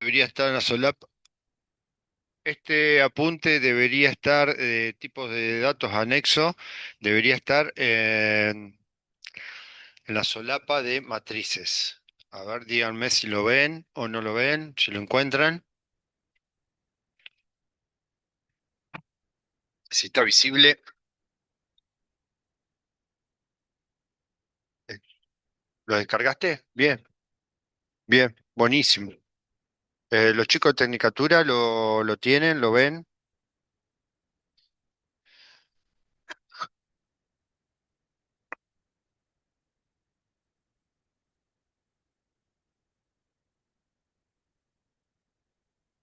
debería estar en la solapa. Este apunte debería estar, tipos de datos anexo, debería estar en la solapa de matrices. A ver, díganme si lo ven o no lo ven, si lo encuentran. Si está visible. eh, ¿Lo descargaste? Bien, bien, buenísimo. Los chicos de Tecnicatura lo tienen, lo ven.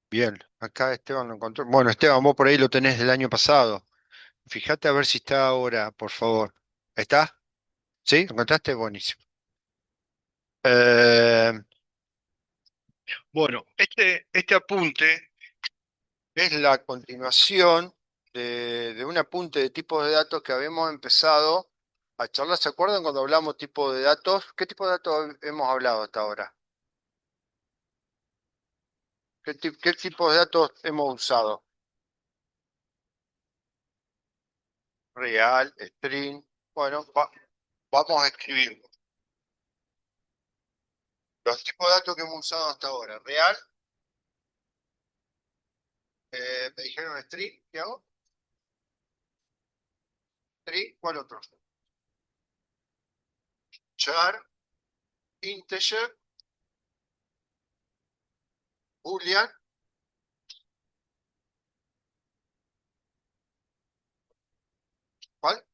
Bien, acá Esteban lo encontró. Bueno, Esteban, vos por ahí lo tenés del año pasado. Fíjate a ver si está ahora, por favor. ¿Está? ¿Sí? ¿Lo encontraste? Buenísimo. Eh, bueno, este apunte es la continuación de un apunte de tipos de datos que habíamos empezado a charlar. ¿Se acuerdan cuando hablamos tipo de datos? ¿Qué tipo de datos hemos hablado hasta ahora? ¿Qué tipo de datos hemos usado? Real, string. Bueno, vamos a escribir los tipos de datos que hemos usado hasta ahora. Real, me dijeron string, ¿qué hago? String, ¿cuál otro? Char, integer, boolean, ¿cuál?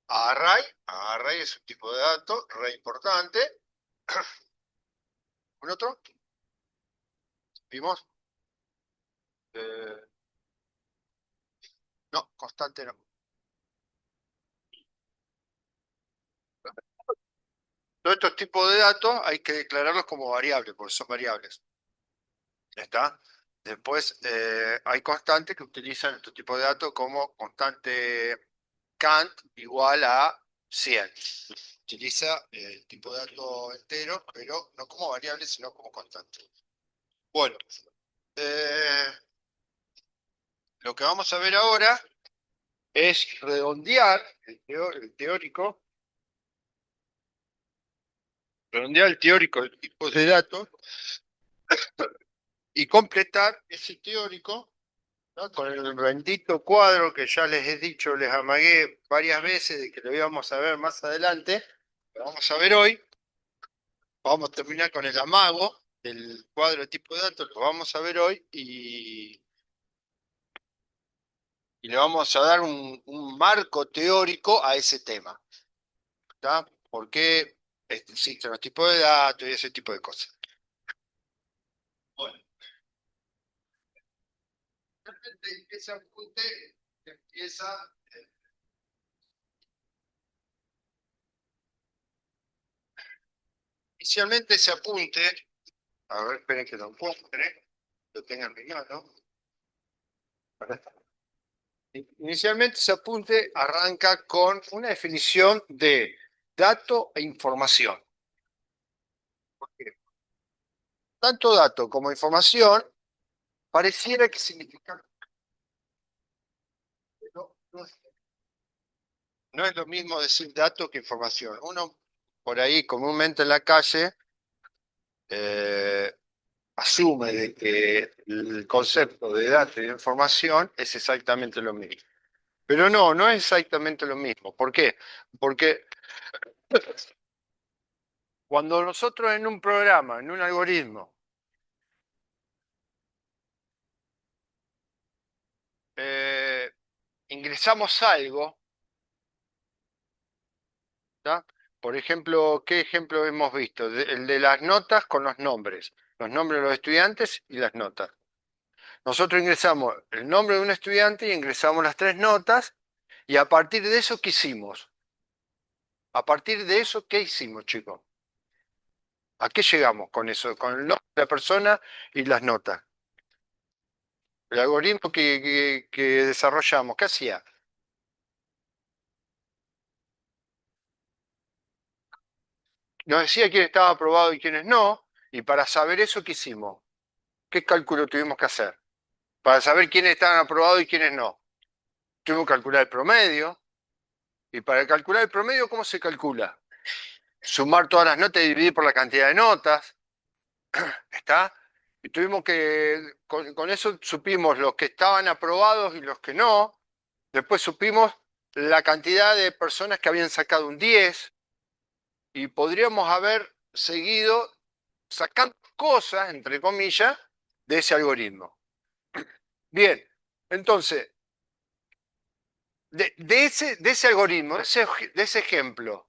Array. Array es un tipo de dato re importante. ¿Un otro? ¿Vimos? Eh, no, constante no. Todos estos tipos de datos hay que declararlos como variables, porque son variables. ¿Ya está? Después hay constantes que utilizan estos tipos de datos como constante Kant igual a 100. Utiliza el tipo de dato entero, pero no como variable, sino como constante. Bueno, eh, lo que vamos a ver ahora es redondear el teórico, redondear el teórico de tipos de datos y completar ese teórico, ¿no? Con el bendito cuadro que ya les he dicho, les amagué varias veces de que lo íbamos a ver más adelante. Lo vamos a ver hoy. Vamos a terminar con el amago del cuadro de tipo de datos, lo vamos a ver hoy y le vamos a dar un marco teórico a ese tema. ¿Está? ¿Por qué existen los tipos de datos y ese tipo de cosas? Bueno, realmente ese apunte empieza. eh, Inicialmente ese apunte, a ver, esperen que lo encuentre, lo tengan en mi mano. Inicialmente ese apunte arranca con una definición de dato e información. Tanto dato como información pareciera que significan, no es lo mismo decir dato que información. Uno por ahí comúnmente en la calle eh, asume de que el concepto de dato y de información es exactamente lo mismo. Pero no, no es exactamente lo mismo. ¿Por qué? Porque cuando nosotros en un programa, en un algoritmo, eh, ingresamos algo, ¿tá? Por ejemplo, ¿qué ejemplo hemos visto? El de las notas con los nombres de los estudiantes y las notas. Nosotros ingresamos el nombre de un estudiante y ingresamos las tres notas y a partir de eso, ¿qué hicimos? A partir de eso, ¿qué hicimos, chicos? ¿A qué llegamos con eso? Con el nombre de la persona y las notas. El algoritmo que desarrollamos, ¿qué hacía? Nos decía quién estaba aprobado y quiénes no, y para saber eso, ¿qué hicimos? ¿qué cálculo tuvimos que hacer? Para saber quiénes estaban aprobados y quiénes no. Tuvimos que calcular el promedio. Y para calcular el promedio, ¿cómo se calcula? Sumar todas las notas y dividir por la cantidad de notas. ¿Está? Y tuvimos que, con eso supimos los que estaban aprobados y los que no. Después supimos la cantidad de personas que habían sacado un 10 y podríamos haber seguido sacando cosas, entre comillas, de ese algoritmo. Bien, entonces, de ese algoritmo, de ese ejemplo,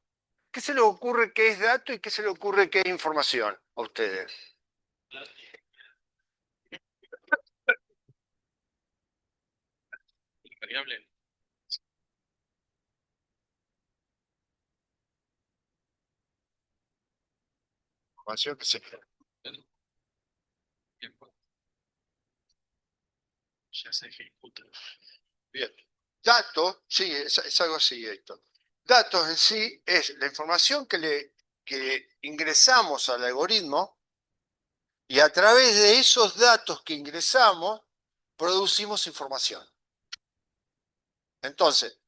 ¿qué se le ocurre que es dato y qué se le ocurre que es información a ustedes? Variable. Información que se... Ya se ejecuta. Bien. Datos, sí, es algo así, Héctor. Datos en sí es la información que ingresamos al algoritmo y a través de esos datos que ingresamos producimos información. Entonces,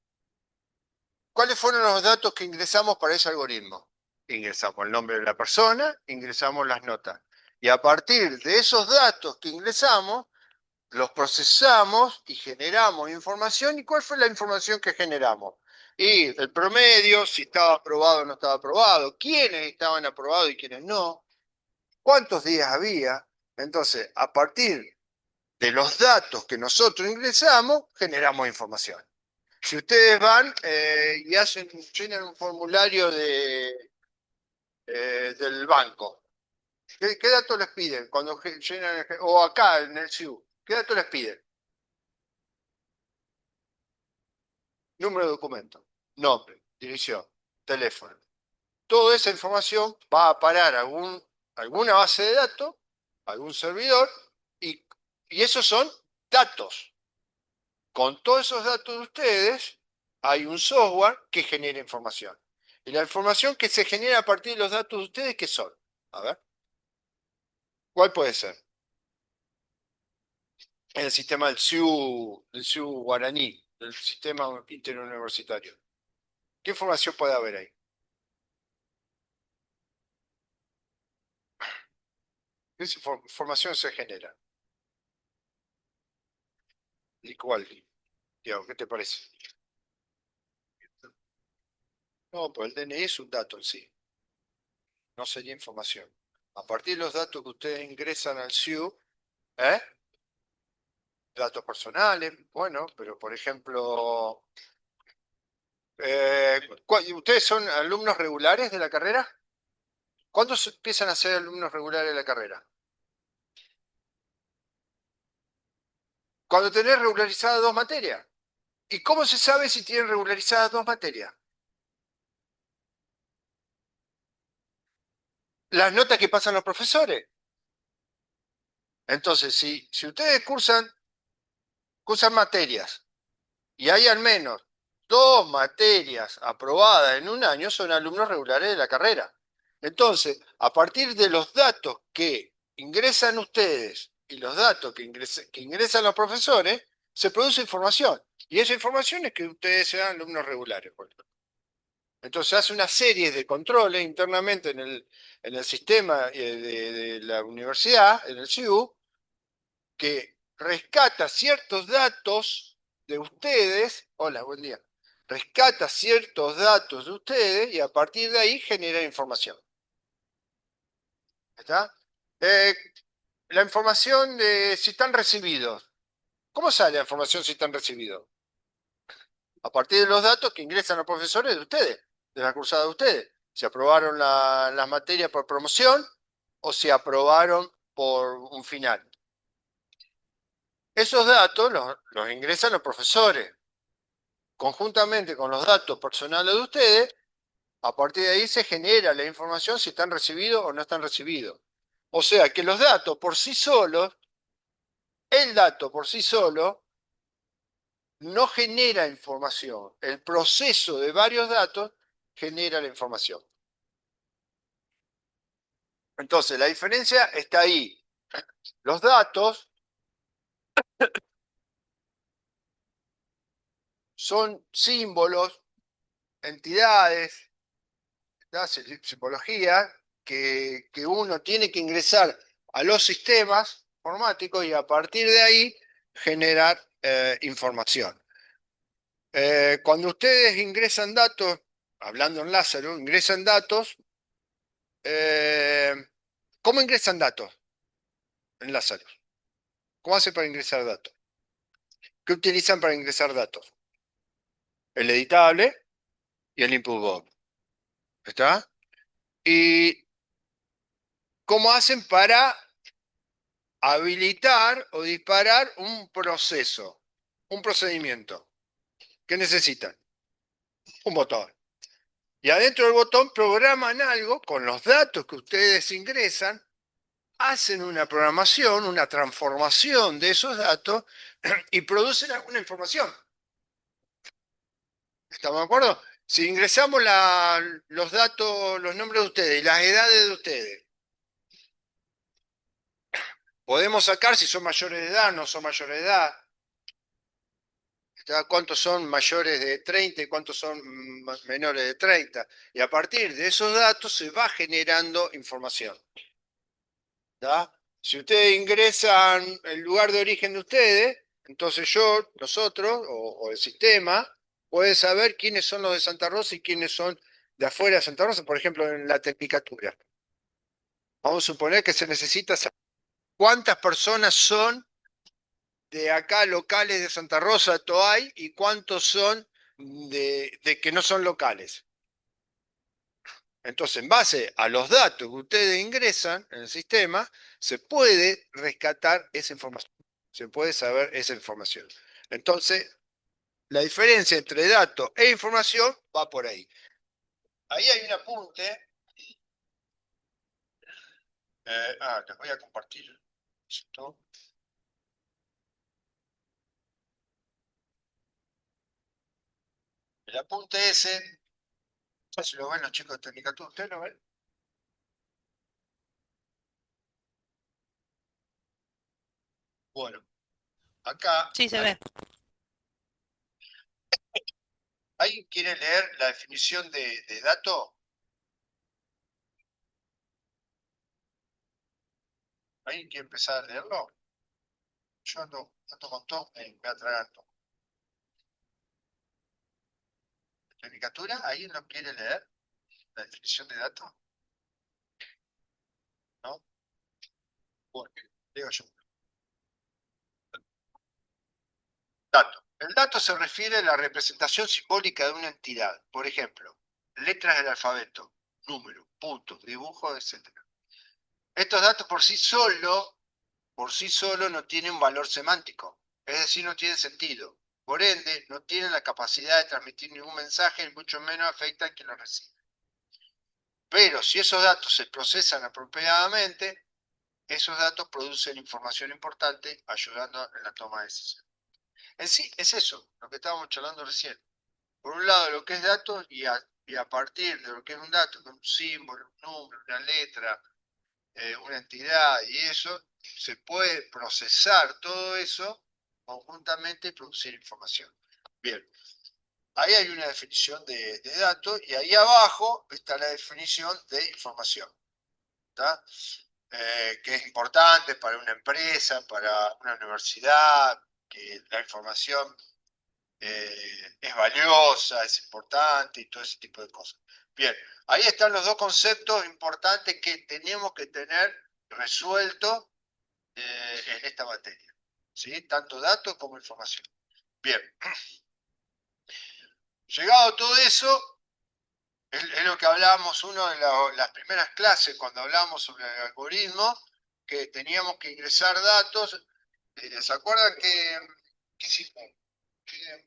¿cuáles fueron los datos que ingresamos para ese algoritmo? Ingresamos el nombre de la persona, ingresamos las notas. Y a partir de esos datos que ingresamos, los procesamos y generamos información. ¿Y cuál fue la información que generamos? Y el promedio, si estaba aprobado o no estaba aprobado, quiénes estaban aprobados y quiénes no, cuántos días había. Entonces, a partir de los datos que nosotros ingresamos, generamos información. Si ustedes van y llenan un formulario del banco, ¿qué datos les piden cuando llenan, o acá en el SIU? ¿Qué datos les piden? Número de documento, nombre, dirección, teléfono. Toda esa información va a parar a alguna base de datos, a algún servidor, y, y esos son datos. Con todos esos datos de ustedes, hay un software que genera información. Y la información que se genera a partir de los datos de ustedes, ¿qué son? A ver, ¿cuál puede ser? El sistema del SIU guaraní, del sistema interuniversitario. ¿Qué información puede haber ahí? ¿Qué información se genera? ¿Y cuál? Diego, ¿qué te parece? No, pues el DNI es un dato en sí, no sería información. A partir de los datos que ustedes ingresan al SIU, ¿eh? Datos personales, bueno, pero por ejemplo, eh, ¿ustedes son alumnos regulares de la carrera? ¿Cuándo se empiezan a ser alumnos regulares de la carrera? Cuando tenés regularizadas dos materias. ¿Y cómo se sabe si tienen regularizadas dos materias? Las notas que pasan los profesores. Entonces, si ustedes cursan materias y hay al menos dos materias aprobadas en un año, son alumnos regulares de la carrera. Entonces, a partir de los datos que ingresan ustedes y los datos que ingresan los profesores, se produce información. Y esa información es que ustedes sean alumnos regulares. Entonces hace una serie de controles internamente en el sistema de la universidad, en el SIU, que rescata ciertos datos de ustedes. Hola, buen día. Rescata ciertos datos de ustedes y a partir de ahí genera información. ¿Está? Eh, la información de si están recibidos. ¿Cómo sale la información si están recibidos? A partir de los datos que ingresan los profesores de ustedes, de la cursada de ustedes. Si aprobaron las materias por promoción o si aprobaron por un final. Esos datos los ingresan los profesores. Conjuntamente con los datos personales de ustedes, a partir de ahí se genera la información si están recibidos o no están recibidos. O sea que los datos por sí solos, el dato por sí solo, no genera información. El proceso de varios datos genera la información. Entonces, la diferencia está ahí. Los datos son símbolos, entidades, ¿tá? Simbología que uno tiene que ingresar a los sistemas informáticos y a partir de ahí generar información. Cuando ustedes ingresan datos, hablando en Lázaro, ingresan datos, eh, ¿cómo ingresan datos en Lázaro? ¿Cómo hace para ingresar datos? ¿Qué utilizan para ingresar datos? El editable y el input box. ¿Está? ¿Y cómo hacen para habilitar o disparar un proceso, un procedimiento? ¿Qué necesitan? Un botón. Y adentro del botón programan algo con los datos que ustedes ingresan, hacen una programación, una transformación de esos datos y producen alguna información. ¿Estamos de acuerdo? Si ingresamos los datos, los nombres de ustedes y las edades de ustedes, podemos sacar si son mayores de edad, no son mayores de edad, cuántos son mayores de 30 y cuántos son menores de 30. Y a partir de esos datos se va generando información. ¿Tá? Si ustedes ingresan el lugar de origen de ustedes, entonces yo, nosotros, o el sistema, puede saber quiénes son los de Santa Rosa y quiénes son de afuera de Santa Rosa, por ejemplo, en la tecnicatura. Vamos a suponer que se necesita saber cuántas personas son de acá locales de Santa Rosa, Toay, y cuántos son de que no son locales. Entonces, en base a los datos que ustedes ingresan en el sistema, se puede rescatar esa información, se puede saber esa información. Entonces, la diferencia entre datos e información va por ahí. Ahí hay un apunte. Les voy a compartir esto. El apunte ese, no sé si lo ven los chicos de Tecnicatura, ¿ustedes lo ven? Bueno, acá, Sí, se ve. ¿alguien quiere leer la definición de dato? ¿Alguien quiere empezar a leerlo? Yo ando con todo, me atraganto. ¿Caricatura? ¿Alguien lo quiere leer? ¿La definición de dato? ¿No? Bueno, leo yo. Dato. El dato se refiere a la representación simbólica de una entidad. Por ejemplo, letras del alfabeto, números, puntos, dibujos, etc. Estos datos por sí solo no tienen un valor semántico, es decir, no tienen sentido. Por ende, no tienen la capacidad de transmitir ningún mensaje y mucho menos afectan a quien lo recibe. Pero si esos datos se procesan apropiadamente, esos datos producen información importante ayudando en la toma de decisiones. En sí, es eso, lo que estábamos charlando recién. Por un lado, lo que es datos y a partir de lo que es un dato, un símbolo, un número, una letra, una entidad y eso, se puede procesar todo eso conjuntamente y producir información. Bien, ahí hay una definición de datos y ahí abajo está la definición de información. ¿Tá? Que es importante para una empresa, para una universidad, que la información es valiosa, es importante y todo ese tipo de cosas. Bien, ahí están los dos conceptos importantes que tenemos que tener resueltos en esta materia. ¿Sí? Tanto datos como información. Bien, llegado todo eso, es lo que hablábamos una de las primeras clases cuando hablábamos sobre el algoritmo, que teníamos que ingresar datos. ¿Se acuerdan qué hicimos? ¿Qué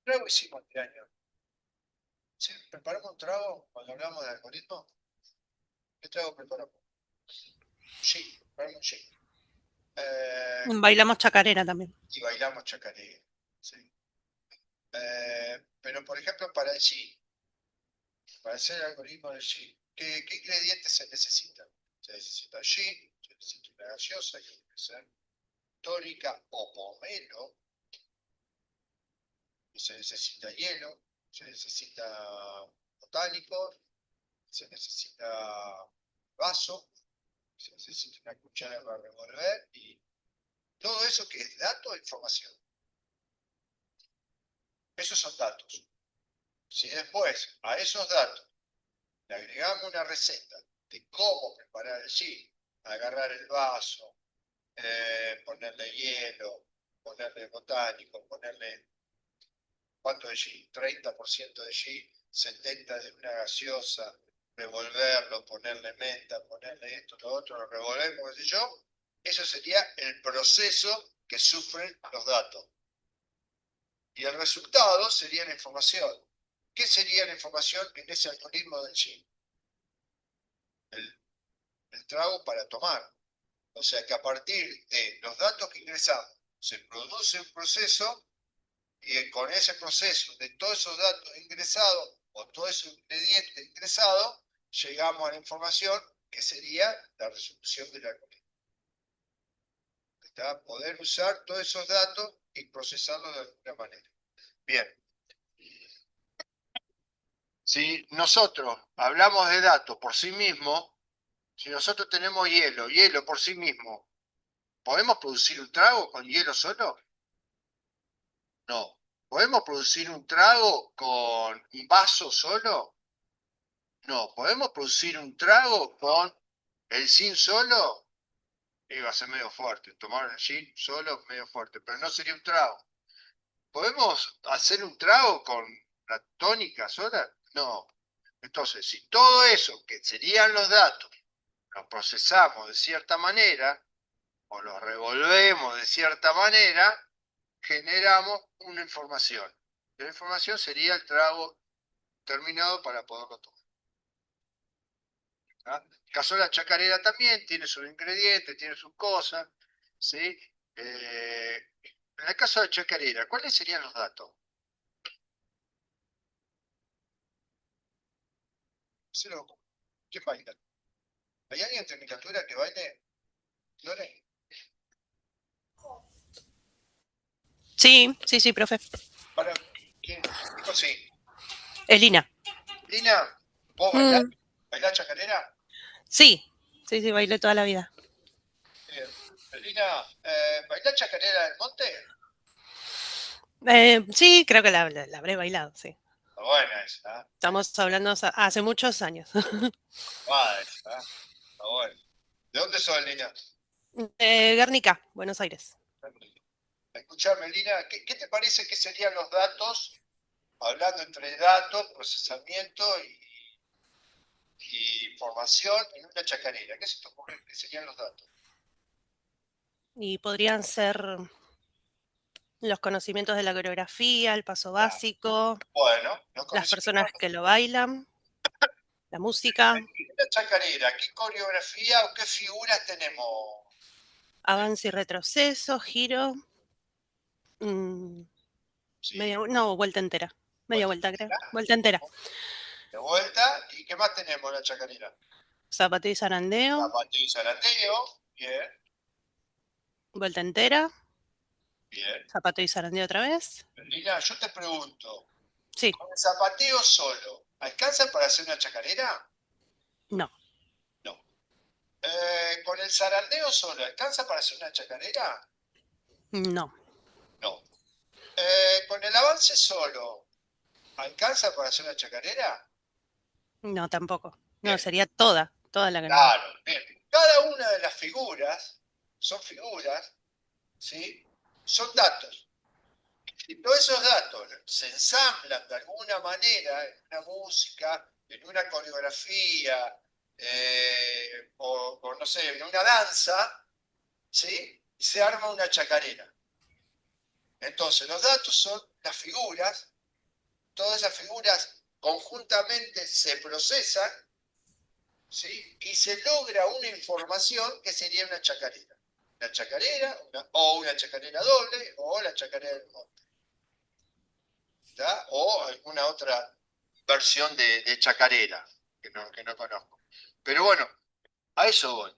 trago hicimos este año? ¿Sí? ¿Preparamos un trago cuando hablamos de algoritmo? ¿Qué trago preparamos? Sí, preparamos un gin. Bailamos chacarera también. Y bailamos chacarera. ¿Sí? Pero por ejemplo, para el gin, para hacer el algoritmo del gin, ¿qué ingredientes se necesitan? se necesita gin, se necesita una gaseosa, que puede ser tónica o pomelo, se necesita hielo, se necesita botánico, se necesita vaso, se necesita una cuchara para revolver y todo eso que es dato e información. Esos son datos. Si después a esos datos le agregamos una receta de cómo preparar el gin, agarrar el vaso, ponerle hielo, ponerle botánico, ponerle ¿cuánto de gin? 30% de gin, 70% de una gaseosa, revolverlo, ponerle menta, ponerle esto, lo otro, lo revolvemos, qué sé yo. Eso sería el proceso que sufren los datos. Y el resultado sería la información. ¿Qué sería la información en ese algoritmo del gin? El trago para tomar. O sea que a partir de los datos que ingresamos se produce un proceso y con ese proceso de todos esos datos ingresados o todos esos ingredientes ingresados, llegamos a la información que sería la resolución del algoritmo. ¿Está? Poder usar todos esos datos y procesarlos de alguna manera. Bien. Si nosotros hablamos de datos por sí mismos, si nosotros tenemos hielo por sí mismo, ¿podemos producir un trago con hielo solo? No. ¿Podemos producir un trago con un vaso solo? No. ¿Podemos producir un trago con el gin solo? Iba a ser medio fuerte. Tomar el gin solo, medio fuerte, pero no sería un trago. ¿Podemos hacer un trago con la tónica sola? No. Entonces, si todo eso, que serían los datos, los procesamos de cierta manera, o los revolvemos de cierta manera, generamos una información. La información sería el trago terminado para poderlo tomar. ¿Ah? El caso de la chacarera también tiene sus ingredientes, tiene sus cosas, ¿sí? En el caso de la chacarera, ¿cuáles serían los datos? ¿Quién baila? ¿Hay alguien en Tecnicatura que baile? ¿Lore? Sí, sí, sí, profe. ¿Para quién? Dijo sí. Elina. Lina, ¿vos bailás? ¿Bailás chacarera? Sí, sí, sí, bailé toda la vida. Lina, ¿bailás chacarera del monte? Sí, creo que la habré bailado, sí. Está buena esa, ¿eh? Estamos hablando hace muchos años. Esa, ¿eh? Está buena. ¿De dónde sos, Lina? Guernica, Buenos Aires. Escuchame, Lina, ¿qué te parece que serían los datos, hablando entre datos, procesamiento y información en una chacarera? ¿Qué se te ocurre que serían los datos? Y podrían ser los conocimientos de la coreografía, el paso básico, Bueno, los las conocimientos personas que lo bailan, la música, en una chacarera, ¿qué coreografía o qué figuras tenemos? avance y retroceso, giro, mm, Sí, no, vuelta entera. Media vuelta vuelta, creo. entera, Vuelta entera. de vuelta, ¿y qué más tenemos en la chacarera? Zapateo y zarandeo, Zapateo y zarandeo, bien, vuelta entera, bien. zapateo y zarandeo otra vez. Lina, yo te pregunto, Sí, ¿con el zapateo solo, alcanza para hacer una chacarera? no, No. ¿Con el zarandeo solo, alcanza para hacer una chacarera? no, No. ¿Con el avance solo, alcanza para hacer una chacarera? no tampoco. No, Bien, sería toda la canción. claro, bien. Cada una de las figuras son figuras, ¿sí? Son datos. Y todos esos datos se ensamblan de alguna manera en una música, en una coreografía, o no sé, en una danza, ¿sí? Y se arma una chacarera. Entonces, los datos son las figuras, todas esas figuras conjuntamente se procesan, ¿sí? Y se logra una información que sería una chacarera. Una chacarera, o una chacarera doble, o la chacarera del monte. ¿Está? O alguna otra versión de chacarera que no conozco. Pero bueno, A eso voy.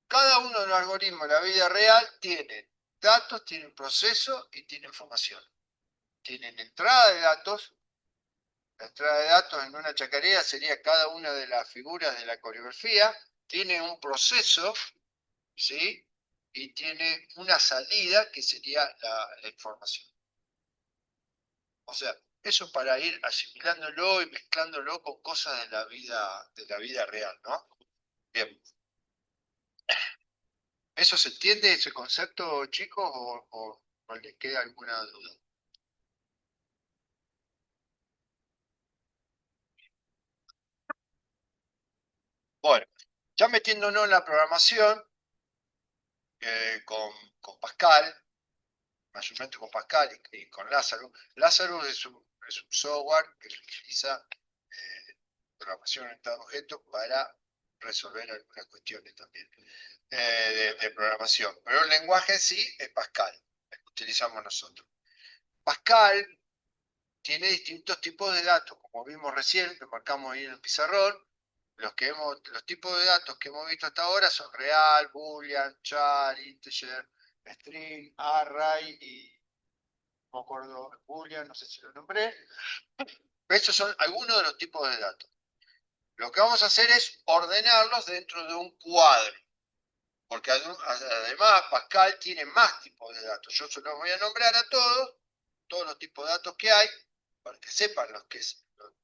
Cada uno de los algoritmos de la vida real tiene datos, tiene proceso y tiene información. Tienen entrada de datos. La entrada de datos en una chacarera sería cada una de las figuras de la coreografía. Tiene un proceso, ¿sí? Y tiene una salida que sería la información. O sea, eso para ir asimilándolo y mezclándolo con cosas de la vida real, ¿no? Bien. ¿Eso se entiende, ese concepto, chicos, o les queda alguna duda? Bueno, ya metiéndonos en la programación, con Pascal, mayormente con Pascal y con Lázaro. Lázaro es un software que se utiliza programación orientada a objetos para resolver algunas cuestiones también de programación. Pero el lenguaje en sí es Pascal, el que utilizamos nosotros. Pascal tiene distintos tipos de datos, como vimos recién, que marcamos ahí en el pizarrón. Los tipos de datos que hemos visto hasta ahora son real, boolean, char, integer, string, array y no me acuerdo, boolean, no sé si lo nombré. Estos son algunos de los tipos de datos. Lo que vamos a hacer es ordenarlos dentro de un cuadro, porque además Pascal tiene más tipos de datos. Yo se los voy a nombrar a todos los tipos de datos que hay, para que sepan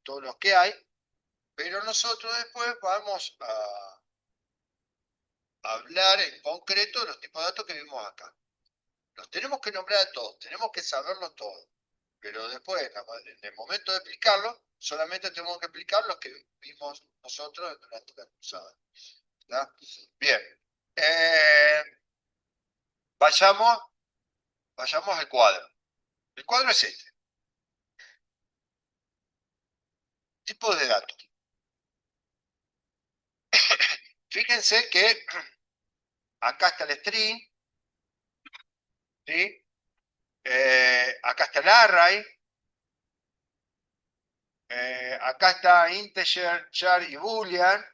todos los que hay, pero nosotros después vamos a hablar en concreto de los tipos de datos que vimos acá. Los tenemos que nombrar a todos, tenemos que saberlos todos, pero después, en el momento de explicarlo, solamente tenemos que explicar los que vimos nosotros durante la cruzada. ¿Está? Bien. Eh, vayamos, vayamos al cuadro. El cuadro es este. Tipos de datos. Fíjense que acá está el string, ¿sí? Acá está el array, acá está integer, char y boolean,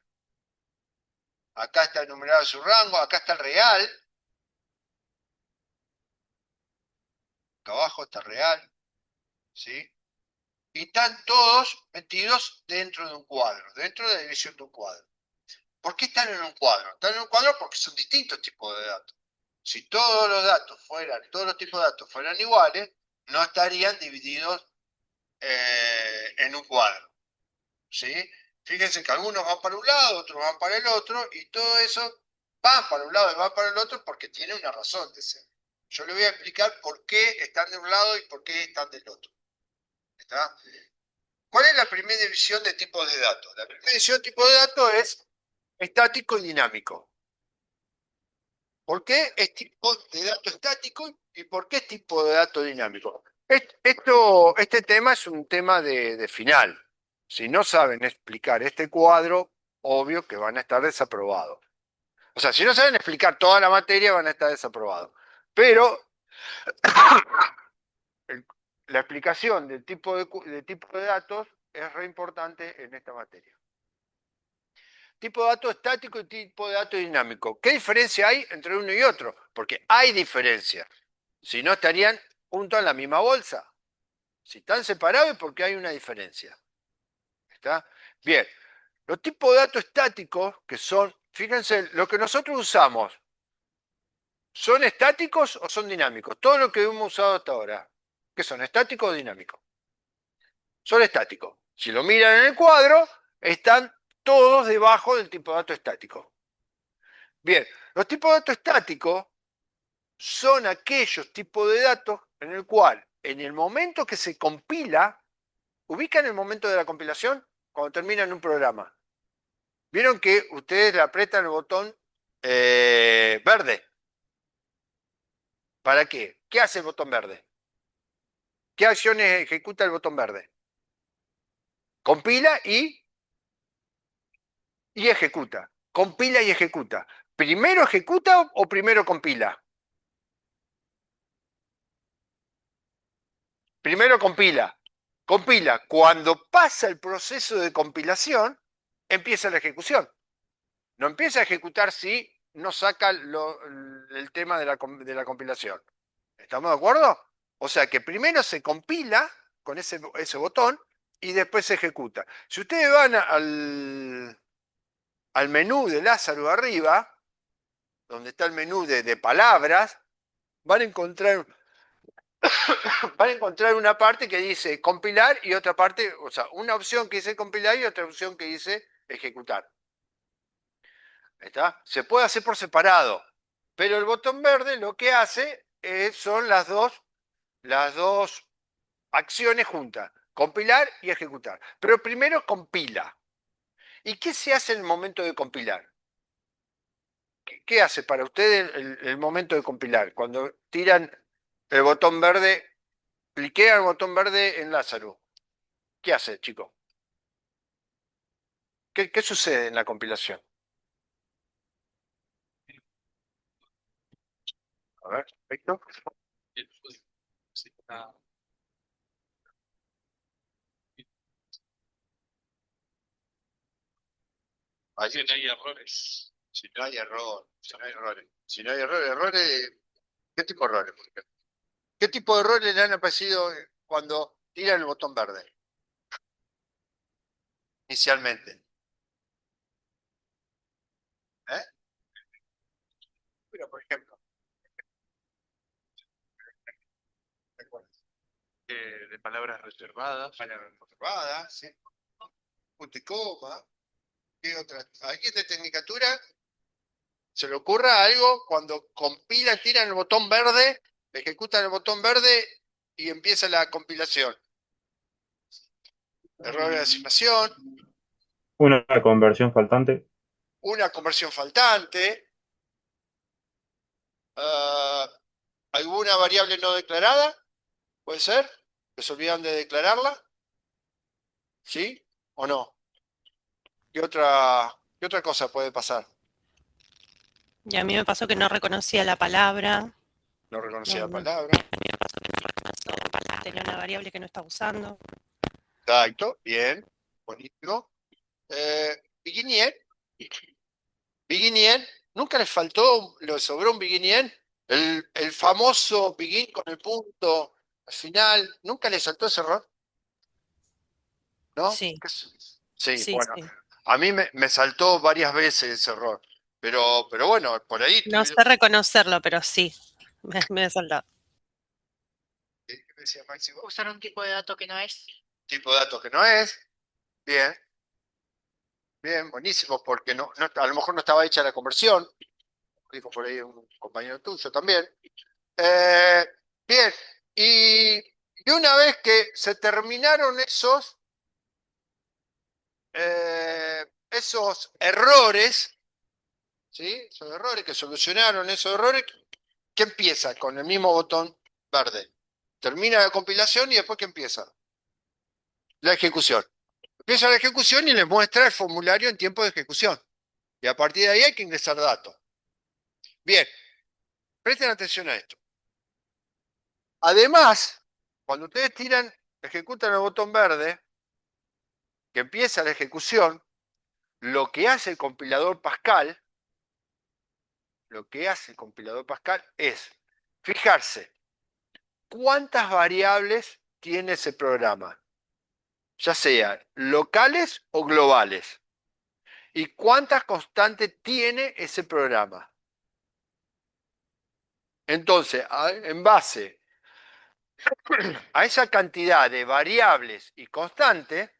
acá está enumerado su rango, acá está el real, acá abajo está el real, ¿sí? Y están todos metidos dentro de un cuadro, dentro de la división de un cuadro. ¿Por qué están en un cuadro? Están en un cuadro porque son distintos tipos de datos. Si todos los datos fueran, todos los tipos de datos fueran iguales, no estarían divididos en un cuadro. ¿Sí? Fíjense que algunos van para un lado, otros van para el otro, y todo eso van para un lado y van para el otro porque tiene una razón de ser. Yo le voy a explicar por qué están de un lado y por qué están del otro. ¿Está? ¿Cuál es la primera división de tipos de datos? La primera división de tipos de datos es estático y dinámico. ¿Por qué es tipo de dato estático y por qué es tipo de dato dinámico? Este tema es un tema de final. Si no saben explicar este cuadro, obvio que van a estar desaprobados. O sea, si no saben explicar toda la materia, van a estar desaprobados. Pero la explicación del de tipo de datos es re importante en esta materia. Tipo de dato estático y tipo de dato dinámico. ¿Qué diferencia hay entre uno y otro? Porque hay diferencia. Si no, estarían juntos en la misma bolsa. Si están separados es porque hay una diferencia. ¿Está? Bien. Los tipos de datos estáticos, que son, fíjense, lo que nosotros usamos, ¿son estáticos o son dinámicos? Todo lo que hemos usado hasta ahora, ¿qué son? ¿Estáticos o dinámicos? Son estáticos. Si lo miran en el cuadro, están todos debajo del tipo de dato estático. Bien, los tipos de datos estáticos son aquellos tipos de datos en el cual, en el momento que se compila, ubican el momento de la compilación cuando terminan un programa. Vieron que ustedes le apretan el botón verde. ¿Para qué? ¿Qué hace el botón verde? ¿Qué acciones ejecuta el botón verde? Compila y ejecuta. Compila y ejecuta. ¿Primero ejecuta o primero compila? Primero compila. Compila. Cuando pasa el proceso de compilación, empieza la ejecución. No empieza a ejecutar si no saca el tema de la compilación. ¿Estamos de acuerdo? O sea que primero se compila con ese botón y después se ejecuta. Si ustedes van al menú de Lázaro arriba, donde está el menú de palabras, van a encontrar una parte que dice compilar y otra parte, o sea, una opción que dice compilar y otra opción que dice ejecutar. ¿Está? Se puede hacer por separado, pero el botón verde lo que hace son las dos acciones juntas, compilar y ejecutar. Pero primero compila. ¿Y qué se hace en el momento de compilar? ¿Qué hace para usted el momento de compilar? Cuando tiran el botón verde, cliquean el botón verde en Lázaro. ¿Qué hace, chico? ¿Qué sucede en la compilación? A ver, perfecto. Sí, Ahí, si no hay errores. si no hay error, si no hay errores. Si no hay errores, ¿qué tipo de errores, por ejemplo? ¿Qué tipo de errores le han aparecido cuando tiran el botón verde? Inicialmente. ¿Eh? Pero, por ejemplo, De palabras reservadas. palabras reservadas, ¿sí? Punto y coma. ¿Qué otra? ¿A alguien de Tecnicatura se le ocurra algo cuando compilan, tiran el botón verde, ejecutan el botón verde y empieza la compilación? Error de asignación, Una conversión faltante. una conversión faltante, ah, alguna variable no declarada, ¿puede ser? ¿Que se olvidan de declararla? ¿Sí o no? ¿Qué otra cosa puede pasar? Y a mí me pasó que no reconocía la palabra. No reconocía No, la no. palabra. A mí me pasó que no reconocía la palabra. Tenía una variable que no estaba usando. Exacto, bien, buenísimo. Beginner, Beginner, ¿nunca les faltó, le sobró un Beginner? El famoso begin con el punto al final, ¿nunca les saltó ese error? ¿No? Sí, Sí, sí, bueno, sí. a mí me saltó varias veces ese error, pero bueno, por ahí No sé reconocerlo, pero sí, me he saltado. ¿qué decía Máximo? Usar un tipo de dato que no es. Tipo de datos que no es, bien, bien, buenísimo, porque a lo mejor no estaba hecha la conversión, dijo por ahí un compañero tuyo también. Eh, bien, y una vez que se terminaron esos errores, ¿sí? Esos errores que solucionaron esos errores, ¿qué empieza con el mismo botón verde? Termina la compilación y después ¿qué empieza? La ejecución. Empieza la ejecución y les muestra el formulario en tiempo de ejecución. Y a partir de ahí hay que ingresar datos. Bien, presten atención a esto. Además, cuando ustedes ejecutan el botón verde, que empieza la ejecución, lo que hace el compilador Pascal, es fijarse cuántas variables tiene ese programa, ya sean locales o globales, y cuántas constantes tiene ese programa. Entonces, en base a esa cantidad de variables y constantes,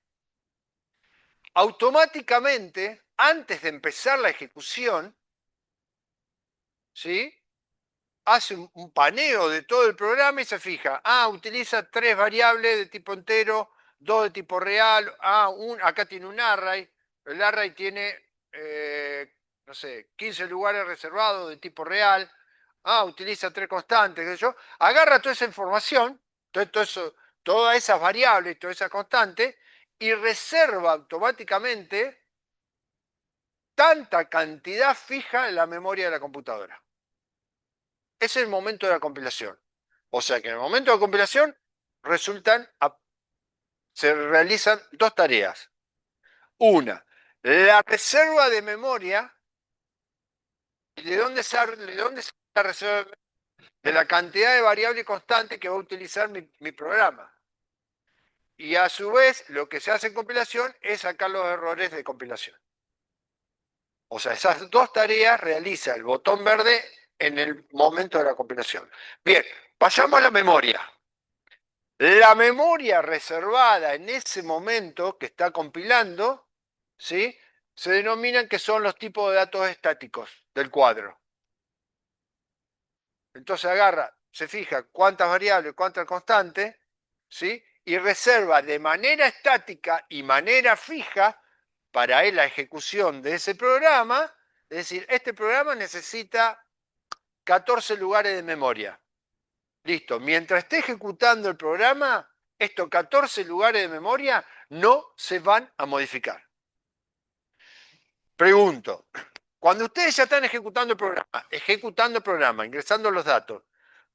automáticamente, antes de empezar la ejecución, ¿sí? Hace un paneo de todo el programa y se fija, utiliza 3 variables de tipo entero, 2 de tipo real, acá tiene un array, el array tiene, no sé, 15 lugares reservados de tipo real, utiliza 3 constantes, qué sé yo, agarra toda esa información, todas esas variables, todas esas constantes, y reserva automáticamente tanta cantidad fija en la memoria de la computadora. Ese es el momento de la compilación. O sea que en el momento de la compilación se realizan dos tareas. Una, la reserva de memoria de dónde sale la reserva? De la cantidad de variable constante que va a utilizar mi programa. Y a su vez, lo que se hace en compilación es sacar los errores de compilación. O sea, esas dos tareas realiza el botón verde en el momento de la compilación. Bien, pasamos a la memoria. La memoria reservada en ese momento que está compilando, ¿sí?, se denominan que son los tipos de datos estáticos del cuadro. Entonces agarra, se fija cuántas variables, cuántas constantes, ¿sí?, y reserva de manera estática y manera fija para la ejecución de ese programa. Es decir, este programa necesita 14 lugares de memoria. Listo, mientras esté ejecutando el programa, estos 14 lugares de memoria no se van a modificar. Pregunto, cuando ustedes ya están ejecutando el programa, ingresando los datos,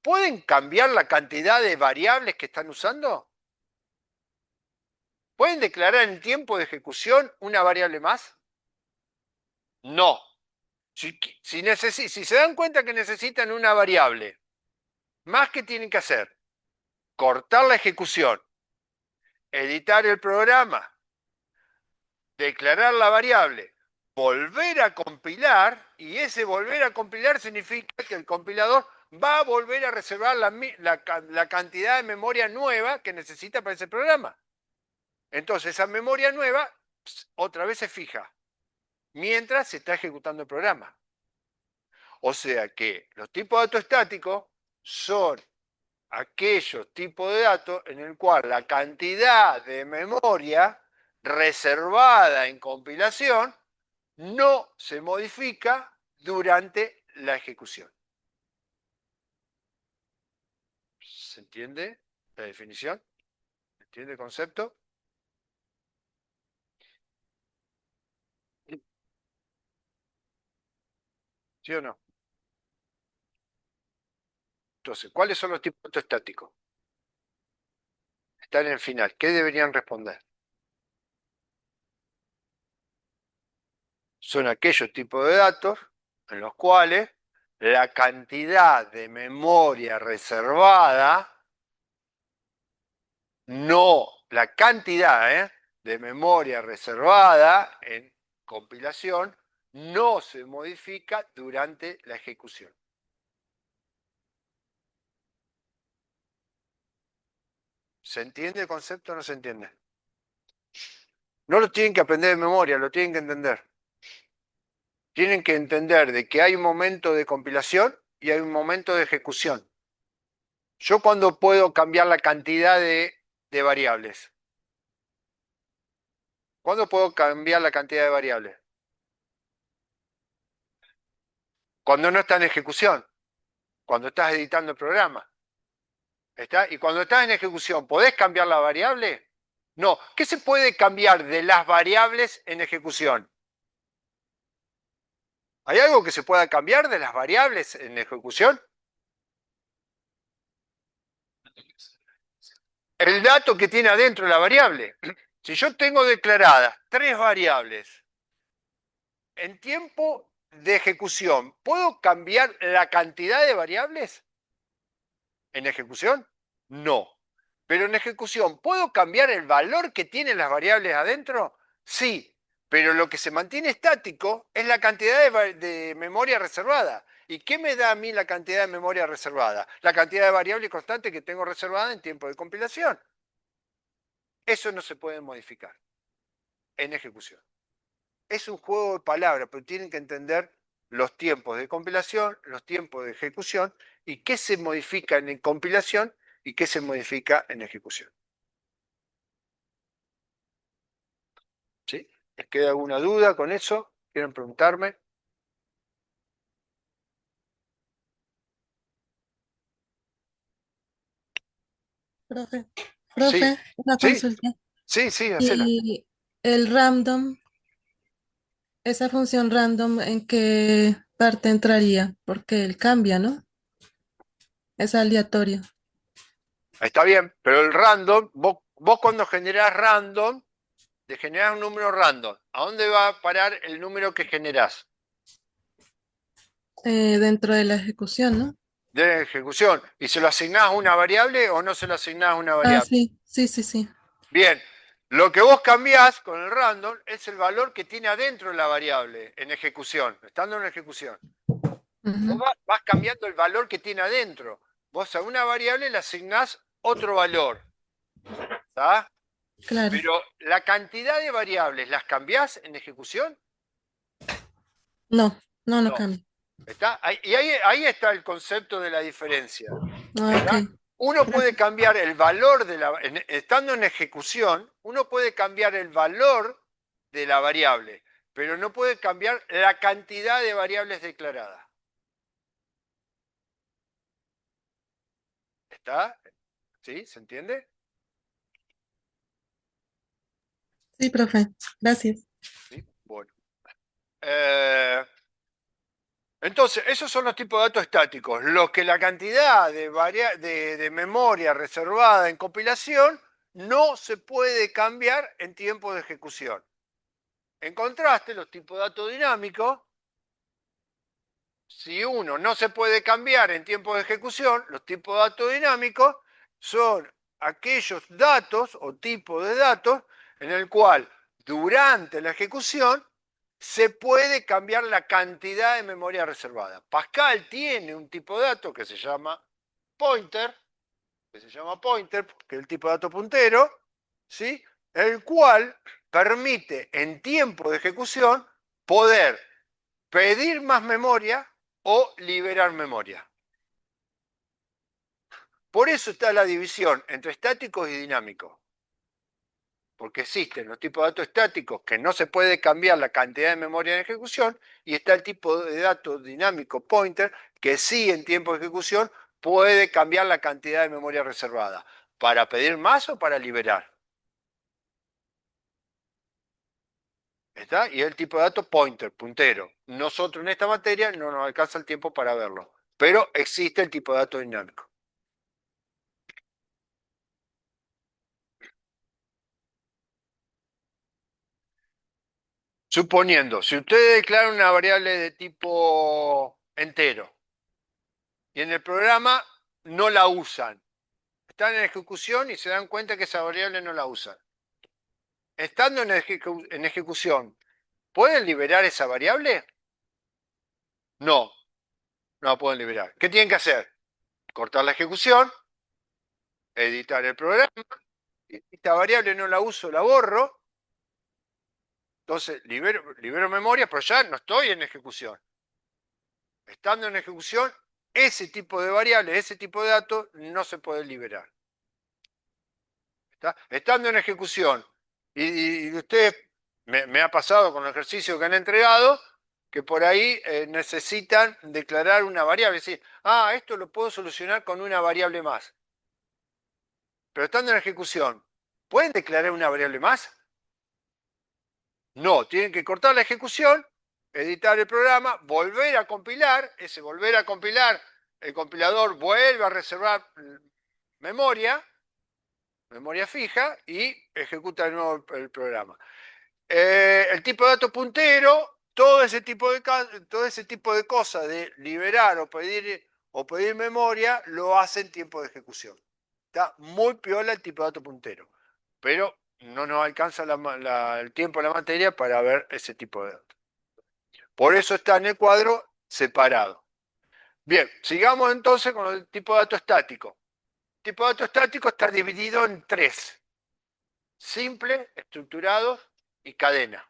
¿pueden cambiar la cantidad de variables que están usando? ¿Pueden declarar en tiempo de ejecución una variable más? No. Si se dan cuenta que necesitan una variable, más que tienen que hacer, cortar la ejecución, editar el programa, declarar la variable, volver a compilar, y ese volver a compilar significa que el compilador va a volver a reservar la cantidad de memoria nueva que necesita para ese programa. Entonces esa memoria nueva otra vez se fija mientras se está ejecutando el programa. O sea que los tipos de datos estáticos son aquellos tipos de datos en el cual la cantidad de memoria reservada en compilación no se modifica durante la ejecución. ¿Se entiende la definición? ¿Se entiende el concepto? ¿Sí o no? Entonces, ¿cuáles son los tipos de datos estáticos? Están en el final. ¿Qué deberían responder? Son aquellos tipos de datos en los cuales la cantidad de memoria reservada, no, la cantidad de memoria reservada en compilación no se modifica durante la ejecución. ¿Se entiende el concepto o no se entiende? No lo tienen que aprender de memoria, lo tienen que entender. Tienen que entender de que hay un momento de compilación y hay un momento de ejecución. ¿Yo cuándo puedo cambiar la cantidad de variables? ¿Cuándo puedo cambiar la cantidad de variables? Cuando no está en ejecución, cuando estás editando el programa. ¿Está? Y cuando estás en ejecución, ¿podés cambiar la variable? No. ¿Qué se puede cambiar de las variables en ejecución? ¿Hay algo que se pueda cambiar de las variables en ejecución? El dato que tiene adentro la variable. Si yo tengo declaradas 3 variables en tiempo de ejecución, ¿puedo cambiar la cantidad de variables en ejecución? No. Pero en ejecución, ¿puedo cambiar el valor que tienen las variables adentro? Sí. Pero lo que se mantiene estático es la cantidad de memoria reservada. ¿Y qué me da a mí la cantidad de memoria reservada? La cantidad de variables constantes que tengo reservada en tiempo de compilación. Eso no se puede modificar en ejecución. Es un juego de palabras, pero tienen que entender los tiempos de compilación, los tiempos de ejecución y qué se modifica en compilación y qué se modifica en ejecución. ¿Sí? ¿Les queda alguna duda con eso? ¿Quieren preguntarme? Profe, Sí, una sí, consulta. sí, hacela. Y el random, esa función random, ¿en qué parte entraría? Porque él cambia, ¿no? Es aleatorio. Está bien, pero el random, vos cuando generás random, te generás un número random. ¿A dónde va a parar el número que generás? Dentro de la ejecución, ¿no? de ejecución. ¿Y se lo asignás a una variable o no se lo asignás a una Ah, variable? sí, sí, sí, sí. Bien, lo que vos cambiás con el random es el valor que tiene adentro la variable en ejecución, estando en ejecución. Vos Ujú, vas cambiando el valor que tiene adentro. Vos a una variable le asignás otro valor, ¿está? claro. Pero la cantidad de variables, ¿las cambiás en ejecución? No, no, no No. cambia. ¿Está? Y ahí está el concepto de la diferencia. Ah, ok. ¿Está? Uno puede Gracias. cambiar el valor estando en ejecución, uno puede cambiar el valor de la variable, pero no puede cambiar la cantidad de variables declaradas. ¿Está? ¿Sí? ¿Se entiende? Sí, profe. Gracias. Sí. Bueno. Eh, entonces, esos son los tipos de datos estáticos. Los que la cantidad de memoria reservada en compilación no se puede cambiar en tiempo de ejecución. En contraste, los tipos de datos dinámicos, si uno no se puede cambiar en tiempo de ejecución, los tipos de datos dinámicos son aquellos datos o tipos de datos en el cual durante la ejecución se puede cambiar la cantidad de memoria reservada. Pascal tiene un tipo de dato que se llama pointer, que es el tipo de dato puntero, ¿sí? El cual permite en tiempo de ejecución poder pedir más memoria o liberar memoria. Por eso está la división entre estáticos y dinámicos. Porque existen los tipos de datos estáticos que no se puede cambiar la cantidad de memoria en ejecución y está el tipo de dato dinámico pointer que sí en tiempo de ejecución puede cambiar la cantidad de memoria reservada para pedir más o para liberar. ¿Está? Y el tipo de dato pointer, puntero. Nosotros en esta materia no nos alcanza el tiempo para verlo, pero existe el tipo de dato dinámico. Suponiendo, si ustedes declaran una variable de tipo entero y en el programa no la usan, están en ejecución y se dan cuenta que esa variable no la usan. Estando en ejecución, ¿pueden liberar esa variable? No, no la pueden liberar. ¿Qué tienen que hacer? Cortar la ejecución, editar el programa, esta variable no la uso, la borro, entonces libero memoria, pero ya no estoy en ejecución. Estando en ejecución, ese tipo de variables, ese tipo de datos no se puede liberar. ¿Está? Estando en ejecución, y ustedes, me ha pasado con el ejercicio que han entregado, que por ahí necesitan declarar una variable, es decir, esto lo puedo solucionar con una variable más. Pero estando en ejecución, ¿pueden declarar una variable más? No, tienen que cortar la ejecución, editar el programa, volver a compilar, ese volver a compilar, el compilador vuelve a reservar memoria, memoria fija, y ejecuta de nuevo el programa. El tipo de dato puntero, todo ese tipo de cosas de liberar o pedir memoria, lo hace en tiempo de ejecución. Está muy piola el tipo de dato puntero, pero no nos alcanza el tiempo en la materia para ver ese tipo de datos. Por eso está en el cuadro separado. Bien, sigamos entonces con el tipo de dato estático. El tipo de dato estático está dividido en tres: simple, estructurado y cadena.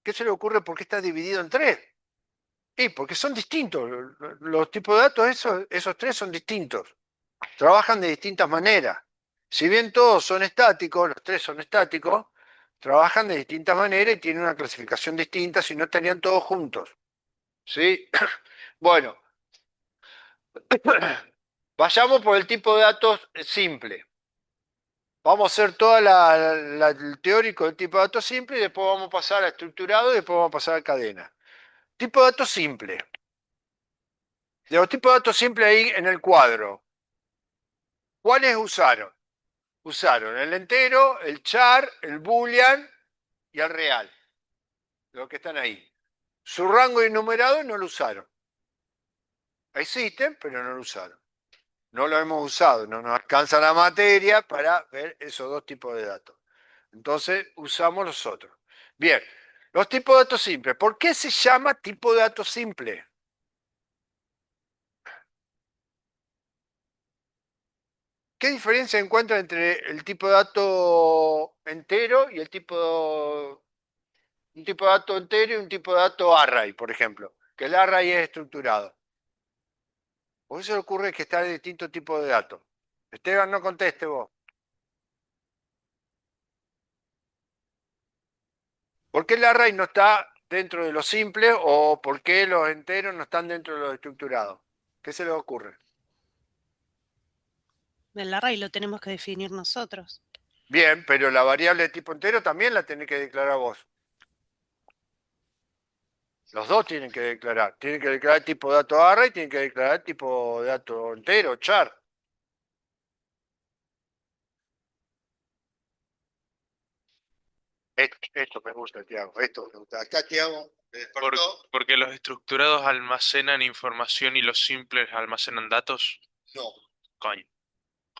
¿Qué se le ocurre por qué está dividido en tres? Y porque son distintos. Los tipos de datos, esos tres son distintos. Trabajan de distintas maneras. Si bien todos son estáticos, los tres son estáticos, trabajan de distintas maneras y tienen una clasificación distinta, si no estarían todos juntos. ¿Sí? Bueno, vayamos por el tipo de datos simple. Vamos a hacer todo el teórico del tipo de datos simple y después vamos a pasar a estructurado y después vamos a pasar a cadena. Tipo de datos simple. De los tipos de datos simples ahí en el cuadro, ¿cuáles usaron? Usaron el entero, el char, el boolean y el real. los que están ahí. Su rango enumerado no lo usaron. Existen, pero no lo usaron. No lo hemos usado, no nos alcanza la materia para ver esos dos tipos de datos. Entonces usamos los otros. Bien, los tipos de datos simples. ¿Por qué se llama tipo de datos simple? ¿Qué diferencia encuentra entre el tipo de dato entero y un tipo de dato entero y un tipo de dato array, por ejemplo? Que el array es estructurado. ¿Por qué se le ocurre que está en distintos tipos de datos? Esteban, no conteste vos. ¿Por qué el array no está dentro de los simples o por qué los enteros no están dentro de los estructurados? ¿Qué se les ocurre? El array lo tenemos que definir nosotros. Bien, pero la variable de tipo entero también la tenés que declarar vos. Los dos tienen que declarar. Tienen que declarar tipo de dato array y tienen que declarar tipo de dato entero, char. Esto me gusta, Tiago. Esto me gusta. Acá Tiago me despertó. Porque los estructurados almacenan información y los simples almacenan datos. No, Coño.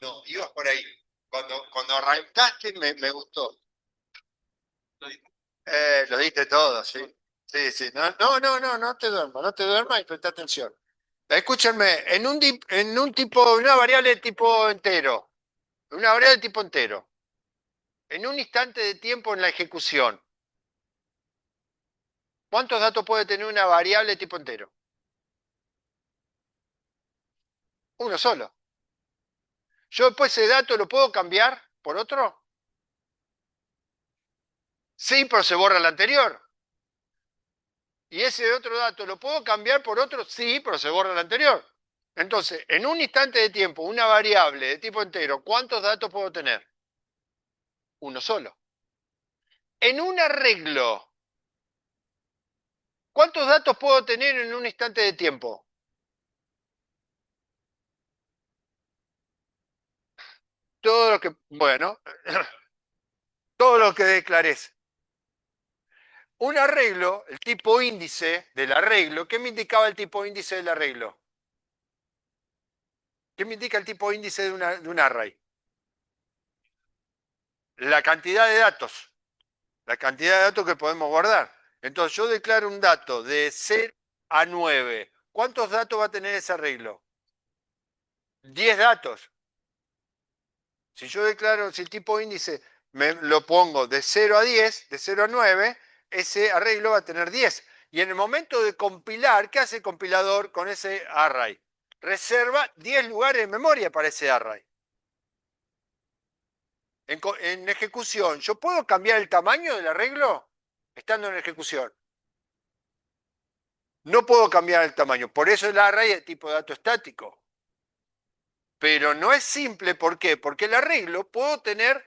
no, ibas por ahí. Cuando arrancaste me gustó. Lo diste todo, sí. Sí, sí. No te duermas y presta atención. Escúchenme, una variable de tipo entero, una variable de tipo entero, en un instante de tiempo en la ejecución, ¿cuántos datos puede tener una variable de tipo entero? Uno solo. ¿Yo después ese dato lo puedo cambiar por otro? Sí, pero se borra el anterior. ¿Y ese otro dato lo puedo cambiar por otro? Sí, pero se borra el anterior. Entonces, en un instante de tiempo, una variable de tipo entero, ¿cuántos datos puedo tener? Uno solo. En un arreglo, ¿cuántos datos puedo tener en un instante de tiempo? Todo lo que, bueno, todo lo que declares. Un arreglo, el tipo índice del arreglo, ¿qué me indicaba el tipo índice del arreglo? ¿Qué me indica el tipo índice de un array? La cantidad de datos. La cantidad de datos que podemos guardar. Entonces yo declaro un dato de 0 a 9. ¿Cuántos datos va a tener ese arreglo? 10 datos. Si yo declaro, si el tipo índice me lo pongo de 0 a 10, de 0 a 9, ese arreglo va a tener 10. Y en el momento de compilar, ¿qué hace el compilador con ese array? Reserva 10 lugares de memoria para ese array. En ejecución, ¿yo puedo cambiar el tamaño del arreglo estando en ejecución? No puedo cambiar el tamaño. Por eso el array es tipo de dato estático. Pero no es simple, ¿por qué? Porque el arreglo puedo tener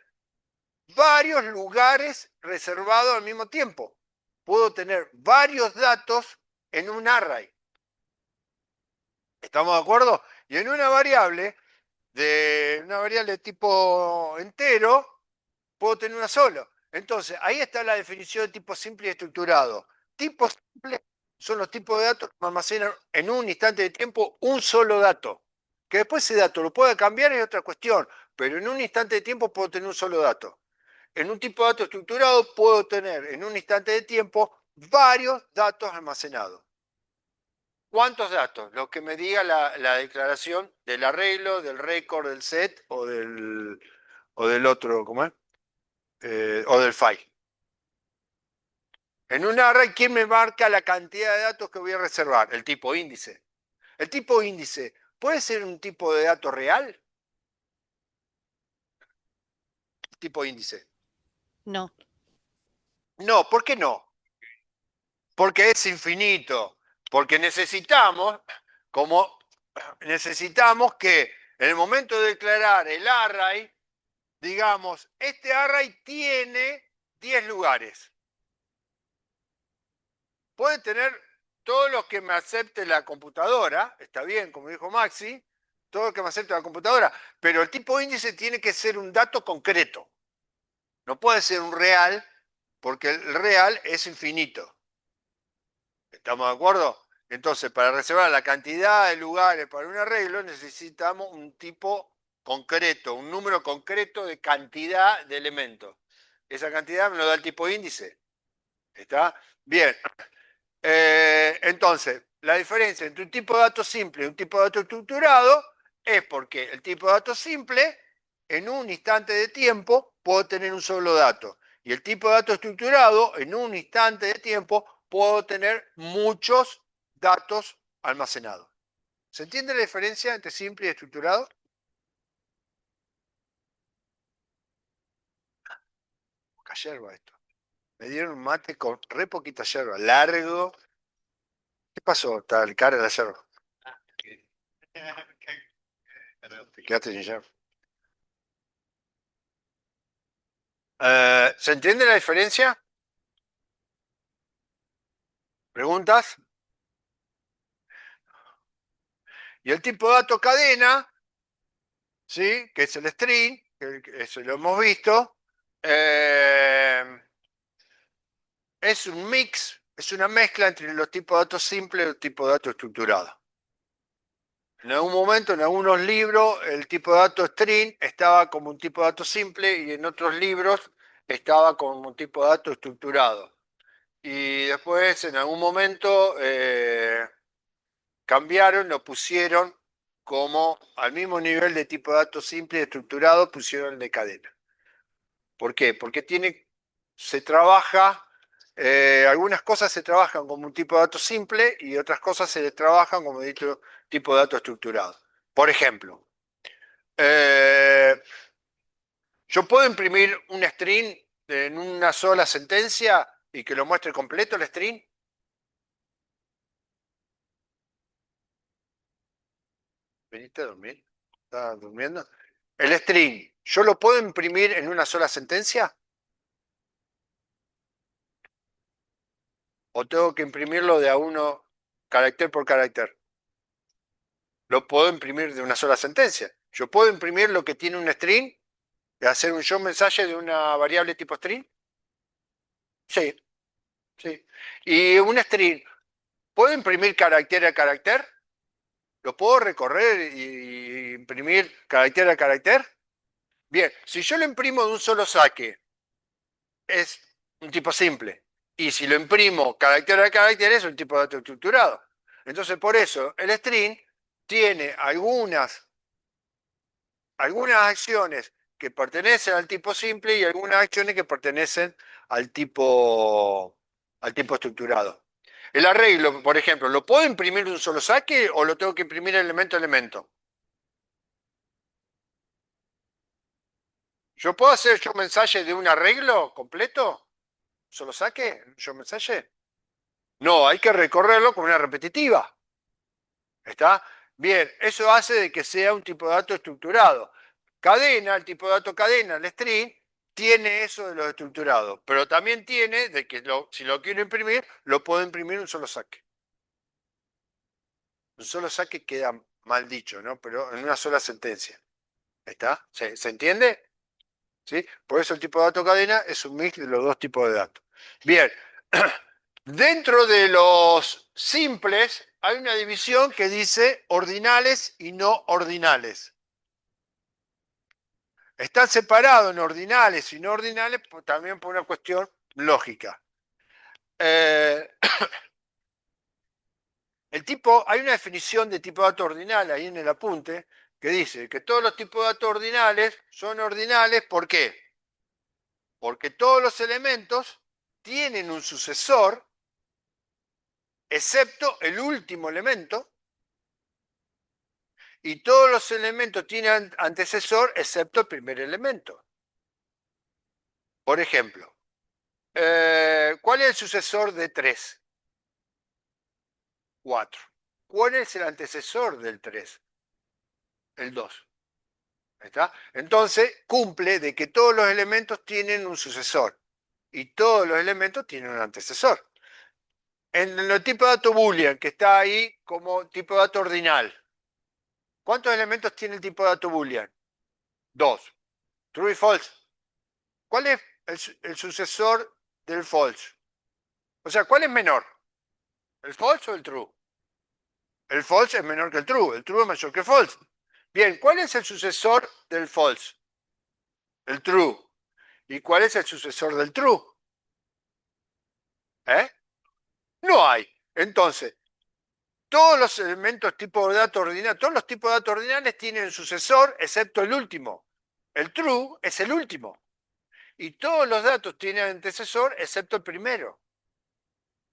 varios lugares reservados al mismo tiempo. Puedo tener varios datos en un array. ¿Estamos de acuerdo? Y en una variable de tipo entero, puedo tener una sola. Entonces, ahí está la definición de tipo simple y estructurado. Tipos simples son los tipos de datos que almacenan en un instante de tiempo un solo dato. Que después ese dato lo pueda cambiar es otra cuestión, pero en un instante de tiempo puedo tener un solo dato. En un tipo de dato estructurado puedo tener en un instante de tiempo varios datos almacenados. ¿Cuántos datos? Lo que me diga la declaración del arreglo, del récord, del set o del otro, ¿cómo es? O del file. En un array, ¿quién me marca la cantidad de datos que voy a reservar? El tipo índice. El tipo índice, ¿puede ser un tipo de dato real? El tipo índice. No. No, ¿por qué no? Porque es infinito. Porque necesitamos que en el momento de declarar el array, digamos, este array tiene 10 lugares. Puede tener todos los que me acepte la computadora, está bien, como dijo Maxi, todo lo que me acepte la computadora, pero el tipo índice tiene que ser un dato concreto. No puede ser un real, porque el real es infinito. ¿Estamos de acuerdo? Entonces, para reservar la cantidad de lugares para un arreglo, necesitamos un tipo concreto, un número concreto de cantidad de elementos. Esa cantidad me lo da el tipo índice. ¿Está? Bien. Entonces, la diferencia entre un tipo de dato simple y un tipo de dato estructurado es porque el tipo de dato simple, en un instante de tiempo, puedo tener un solo dato. Y el tipo de dato estructurado, en un instante de tiempo, puedo tener muchos datos almacenados. ¿Se entiende la diferencia entre simple y estructurado? Poca yerba esto. Me dieron un mate con re poquita yerba, largo. ¿Qué pasó? Está el cara de la yerba. Te quedaste sin yerba. ¿Se entiende la diferencia? ¿Preguntas? Y el tipo de dato cadena, ¿sí? Que es el string, que eso lo hemos visto, es un mix, es una mezcla entre los tipos de datos simples y los tipos de datos estructurados. En algún momento, en algunos libros, el tipo de dato string estaba como un tipo de dato simple y en otros libros estaba como un tipo de dato estructurado. Y después, en algún momento, cambiaron, lo pusieron como al mismo nivel de tipo de datos simple y estructurado, pusieron el de cadena. ¿Por qué? Porque se trabaja, algunas cosas se trabajan como un tipo de dato simple y otras cosas se trabajan como dicho tipo de dato estructurado. Por ejemplo, yo puedo imprimir un string en una sola sentencia y que lo muestre completo el string. ¿Veniste a dormir? ¿Estás durmiendo? El string, ¿yo lo puedo imprimir en una sola sentencia? ¿O tengo que imprimirlo de a uno, carácter por carácter? Lo puedo imprimir de una sola sentencia. Yo puedo imprimir lo que tiene un string y hacer un show mensaje de una variable tipo string. Sí, sí. Y un string, ¿puedo imprimir carácter a carácter? ¿Lo puedo recorrer y imprimir carácter a carácter? Bien, si yo lo imprimo de un solo saque, es un tipo simple. Y si lo imprimo carácter a carácter, es un tipo de dato estructurado. Entonces, por eso, el string tiene algunas acciones que pertenecen al tipo simple y algunas acciones que pertenecen al tipo estructurado. El arreglo, por ejemplo, ¿lo puedo imprimir de un solo saque o lo tengo que imprimir elemento a elemento? ¿Yo puedo hacer yo mensaje de un arreglo completo? ¿Solo saque? ¿Yo mensaje? No, hay que recorrerlo con una repetitiva. ¿Está? Bien, eso hace de que sea un tipo de dato estructurado. Cadena, el tipo de dato cadena, el string, tiene eso de lo estructurado, pero también tiene de que si lo quiero imprimir, lo puedo imprimir en un solo saque. Un solo saque queda mal dicho, ¿no? Pero en una sola sentencia. ¿Está? ¿Se entiende? ¿Sí? Por eso el tipo de dato cadena es un mix de los dos tipos de datos. Bien, dentro de los simples hay una división que dice ordinales y no ordinales. Están separados en ordinales y no ordinales también por una cuestión lógica. Hay una definición de tipo de dato ordinal ahí en el apunte que dice que todos los tipos de datos ordinales son ordinales. ¿Por qué? Porque todos los elementos tienen un sucesor, excepto el último elemento, y todos los elementos tienen antecesor, excepto el primer elemento. Por ejemplo, ¿cuál es el sucesor de 3? 4. ¿Cuál es el antecesor del 3? El 2. ¿Está? Entonces, cumple de que todos los elementos tienen un sucesor y todos los elementos tienen un antecesor. En el tipo de dato boolean, que está ahí como tipo de dato ordinal, ¿cuántos elementos tiene el tipo de dato boolean? 2. True y false. ¿Cuál es el sucesor del false? O sea, ¿cuál es menor? ¿El false o el true? El false es menor que el true es mayor que el false. Bien, ¿cuál es el sucesor del false? El true. ¿Y cuál es el sucesor del true? No hay. Entonces, todos los elementos tipo de datos ordinales, todos los tipos de datos ordinales tienen sucesor excepto el último. El true es el último. Y todos los datos tienen antecesor excepto el primero.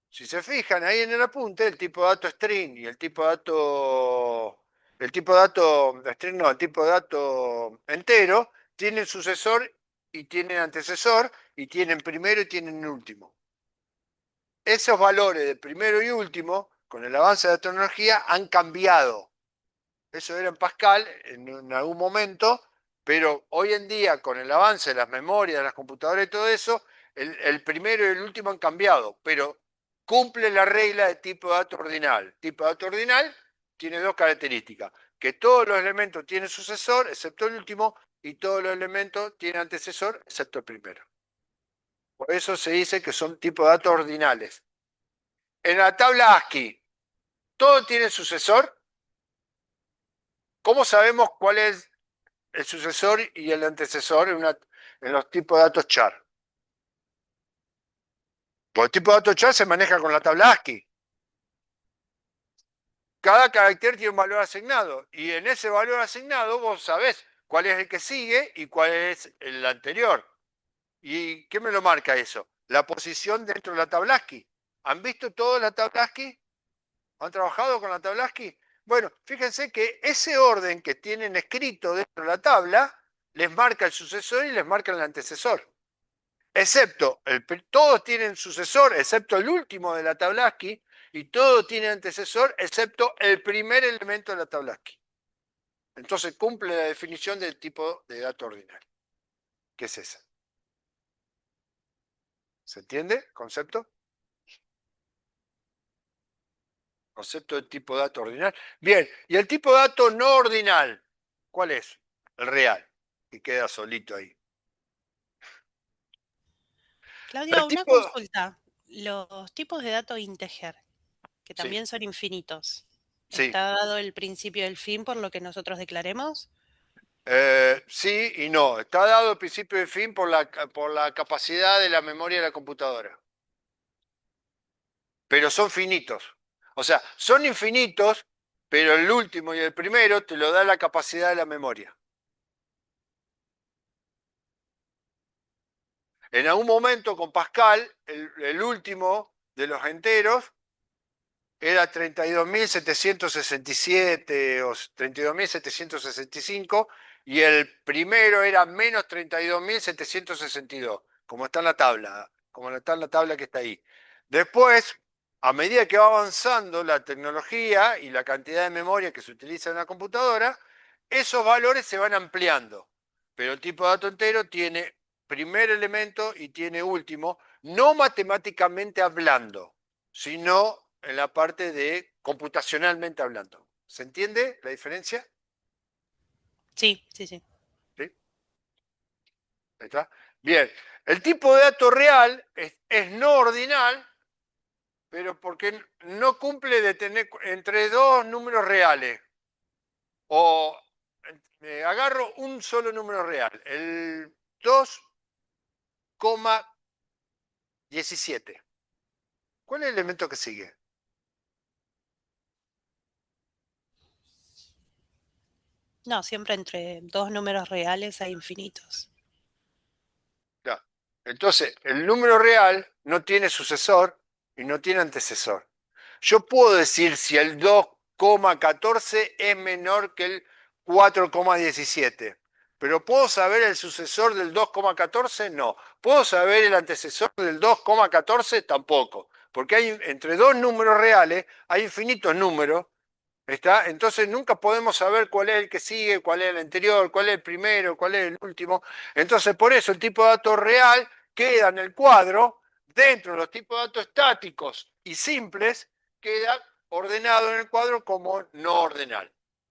Si se fijan ahí en el apunte, el tipo de dato string y el tipo de dato string no, el tipo de dato entero tienen sucesor y tienen antecesor y tienen primero y tienen último. Esos valores de primero y último, con el avance de la tecnología, han cambiado. Eso era en Pascal en algún momento, pero hoy en día, con el avance de las memorias, de las computadoras y todo eso, el primero y el último han cambiado, pero cumple la regla de tipo de dato ordinal. Tipo de dato ordinal tiene dos características, que todos los elementos tienen sucesor, excepto el último, y todos los elementos tienen antecesor, excepto el primero. Por eso se dice que son tipos de datos ordinales. En la tabla ASCII, ¿todo tiene sucesor? ¿Cómo sabemos cuál es el sucesor y el antecesor en los tipos de datos char? Pues el tipo de datos char se maneja con la tabla ASCII. Cada carácter tiene un valor asignado y en ese valor asignado vos sabés cuál es el que sigue y cuál es el anterior. ¿Y qué me lo marca eso? La posición dentro de la tabla ASCII. ¿Han visto toda la tabla ASCII? ¿Han trabajado con la tabla ASCII? Bueno, fíjense que ese orden que tienen escrito dentro de la tabla les marca el sucesor y les marca el antecesor. Excepto, todos tienen sucesor, excepto el último de la tabla ASCII, y todos tienen antecesor, excepto el primer elemento de la tabla ASCII. Entonces cumple la definición del tipo de dato ordinario, que es esa. ¿Se entiende el concepto? Concepto de tipo de dato ordinal. Bien, y el tipo de dato no ordinal, ¿cuál es? El real, que queda solito ahí. Claudia, El una tipo... consulta. Los tipos de datos integer, que Sí, también son infinitos, sí. ¿está dado el principio del fin por lo que nosotros declaremos? Sí y no. Está dado el principio de fin por la capacidad de la memoria de la computadora. Pero son finitos. O sea, son infinitos, pero el último y el primero te lo da la capacidad de la memoria. En algún momento con Pascal, el último de los enteros era 32.767 o 32.765 y el primero era menos 32.762, como está en la tabla, como está en la tabla que está ahí. Después, a medida que va avanzando la tecnología y la cantidad de memoria que se utiliza en una computadora, esos valores se van ampliando. Pero el tipo de dato entero tiene primer elemento y tiene último, no matemáticamente hablando, sino en la parte de computacionalmente hablando. ¿Se entiende la diferencia? Sí, sí, sí. ¿Sí? Ahí está. Bien, el tipo de dato real es no ordinal, pero porque no cumple de tener entre dos números reales. O agarro un solo número real, el 2,17. ¿Cuál es el elemento que sigue? No, siempre entre dos números reales hay infinitos. Ya. Entonces, el número real no tiene sucesor y no tiene antecesor. Yo puedo decir si el 2,14 es menor que el 4,17, pero ¿puedo saber el sucesor del 2,14? No. ¿Puedo saber el antecesor del 2,14? Tampoco, porque hay entre dos números reales hay infinitos números. ¿Está? Entonces nunca podemos saber cuál es el que sigue, cuál es el anterior, cuál es el primero, cuál es el último. Entonces por eso el tipo de dato real queda en el cuadro, dentro de los tipos de datos estáticos y simples, queda ordenado en el cuadro como no ordinal.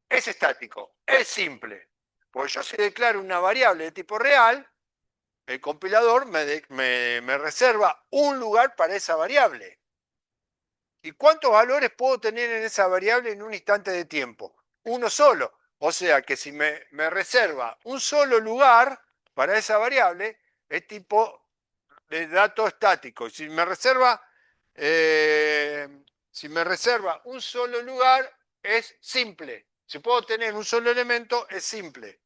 Es estático, es simple. Porque yo si declaro una variable de tipo real, el compilador me reserva un lugar para esa variable. ¿Y cuántos valores puedo tener en esa variable en un instante de tiempo? Uno solo. O sea que si me reserva un solo lugar para esa variable, es tipo de dato estático. Y si me reserva un solo lugar, es simple. Si puedo tener un solo elemento, es simple.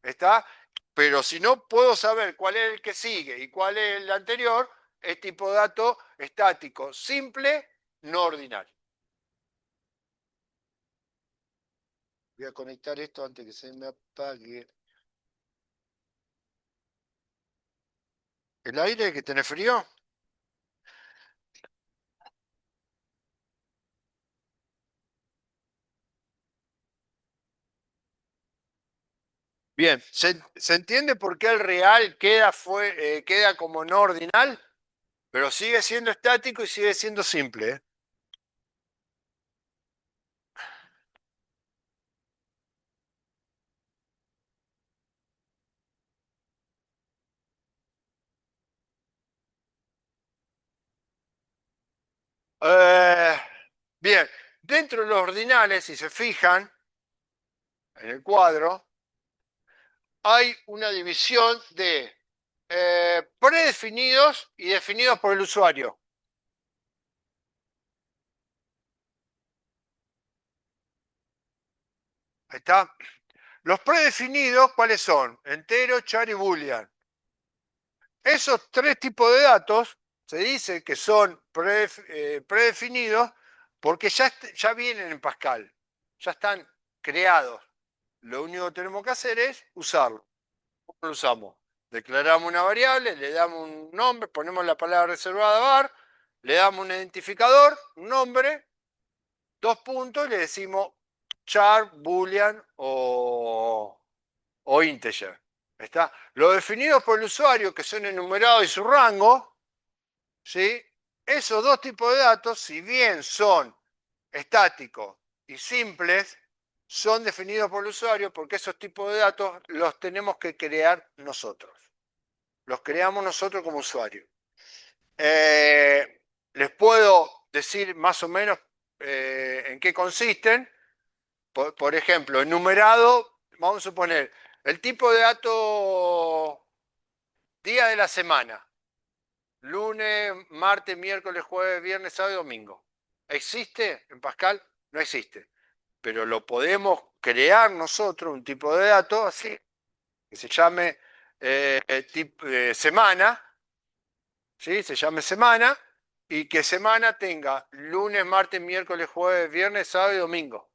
¿Está? Pero si no puedo saber cuál es el que sigue y cuál es el anterior, es tipo de dato estático, simple, no ordinal. Voy a conectar esto antes que se me apague. ¿El aire que tiene frío? Bien, ¿se entiende por qué el real queda como no ordinal? Pero sigue siendo estático y sigue siendo simple, ¿eh? Eh, bien, dentro de los ordinales, si se fijan en el cuadro, hay una división de predefinidos y definidos por el usuario. Ahí está. Los predefinidos, ¿cuáles son? Entero, char y boolean. Esos tres tipos de datos se dice que son predefinidos porque ya vienen en Pascal, ya están creados. Lo único que tenemos que hacer es usarlo. ¿Cómo lo usamos? Declaramos una variable, le damos un nombre, ponemos la palabra reservada var, le damos un identificador, un nombre, 2 puntos, y le decimos char, boolean o integer. ¿Está? Los definidos por el usuario, que son enumerados y su rango, ¿sí? Esos dos tipos de datos, si bien son estáticos y simples, son definidos por el usuario porque esos tipos de datos los tenemos que crear nosotros. Los creamos nosotros como usuario. Les puedo decir más o menos en qué consisten. Por ejemplo, enumerado, vamos a suponer, el tipo de dato día de la semana. Lunes, martes, miércoles, jueves, viernes, sábado y domingo. ¿Existe en Pascal? No existe. Pero lo podemos crear nosotros, un tipo de dato así, que se llame semana, ¿sí? Se llame semana, y que semana tenga lunes, martes, miércoles, jueves, viernes, sábado y domingo.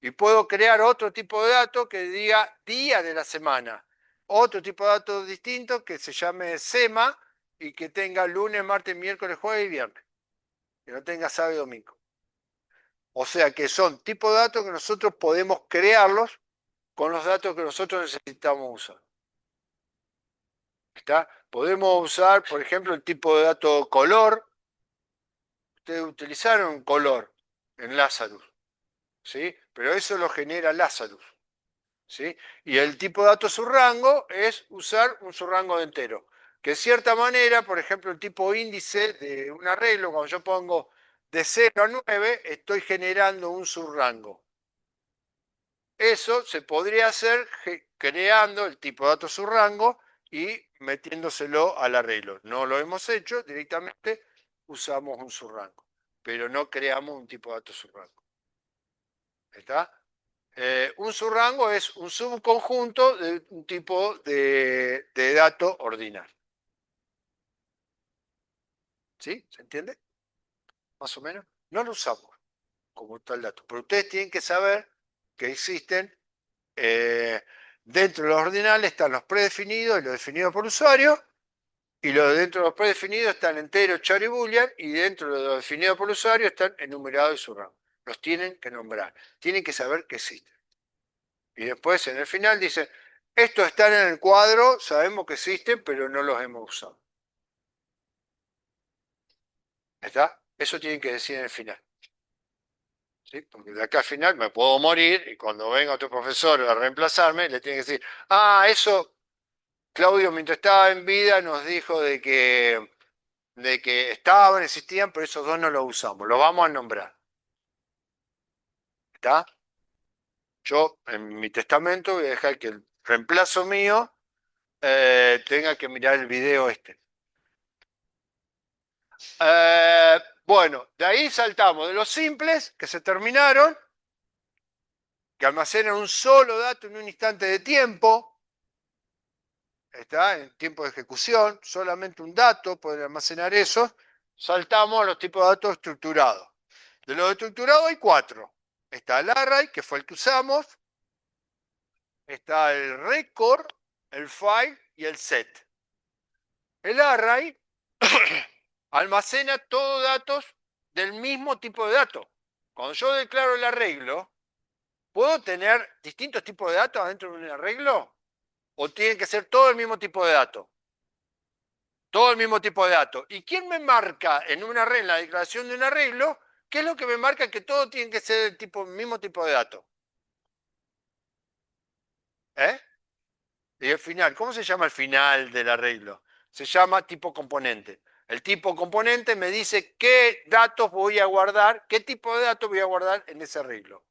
Y puedo crear otro tipo de dato que diga día de la semana. Otro tipo de dato distinto que se llame sema y que tenga lunes, martes, miércoles, jueves y viernes. Que no tenga sábado y domingo. O sea que son tipos de datos que nosotros podemos crearlos con los datos que nosotros necesitamos usar. ¿Está? Podemos usar, por ejemplo, el tipo de dato color. Ustedes utilizaron color en Lazarus, ¿sí? Pero eso lo genera Lazarus, ¿sí? Y el tipo de dato subrango es usar un subrango de entero. Que de cierta manera, por ejemplo, el tipo índice de un arreglo, cuando yo pongo de 0 a 9, estoy generando un subrango. Eso se podría hacer creando el tipo de dato subrango y metiéndoselo al arreglo. No lo hemos hecho, directamente usamos un subrango, pero no creamos un tipo de dato subrango. ¿Está? Un subrango es un subconjunto de un tipo de dato ordinal. ¿Sí? ¿Se entiende? Más o menos. No lo usamos como tal dato, pero ustedes tienen que saber que existen dentro de los ordinales están los predefinidos y los definidos por usuario, y dentro de los predefinidos están enteros, char y boolean, y dentro de los definidos por usuario están enumerados y subrango. Los tienen que nombrar, tienen que saber que existen. Y después en el final dice, estos están en el cuadro, sabemos que existen, pero no los hemos usado. ¿Está? Eso tienen que decir en el final. ¿Sí? Porque de acá al final me puedo morir y cuando venga otro profesor a reemplazarme, le tiene que decir, eso Claudio mientras estaba en vida nos dijo de que de que estaban, existían, pero esos dos no los usamos. Los vamos a nombrar. ¿Está? Yo en mi testamento voy a dejar que el reemplazo mío tenga que mirar el video este. Bueno, de ahí saltamos de los simples que se terminaron, que almacenan un solo dato en un instante de tiempo. Está en tiempo de ejecución, solamente un dato puede almacenar eso. Saltamos a los tipos de datos estructurados. De los estructurados hay 4. Está el array, que fue el que usamos. Está el record, el file y el set. El array almacena todos datos del mismo tipo de datos. Cuando yo declaro el arreglo, ¿puedo tener distintos tipos de datos dentro de un arreglo? ¿O tienen que ser todo el mismo tipo de datos? Todo el mismo tipo de datos. ¿Y quién me marca en un arreglo, en la declaración de un arreglo, qué es lo que me marca que todo tiene que ser el mismo tipo de datos? ¿Eh? Y el final, ¿cómo se llama el final del arreglo? Se llama tipo componente. El tipo componente me dice qué datos voy a guardar, qué tipo de datos voy a guardar en ese arreglo.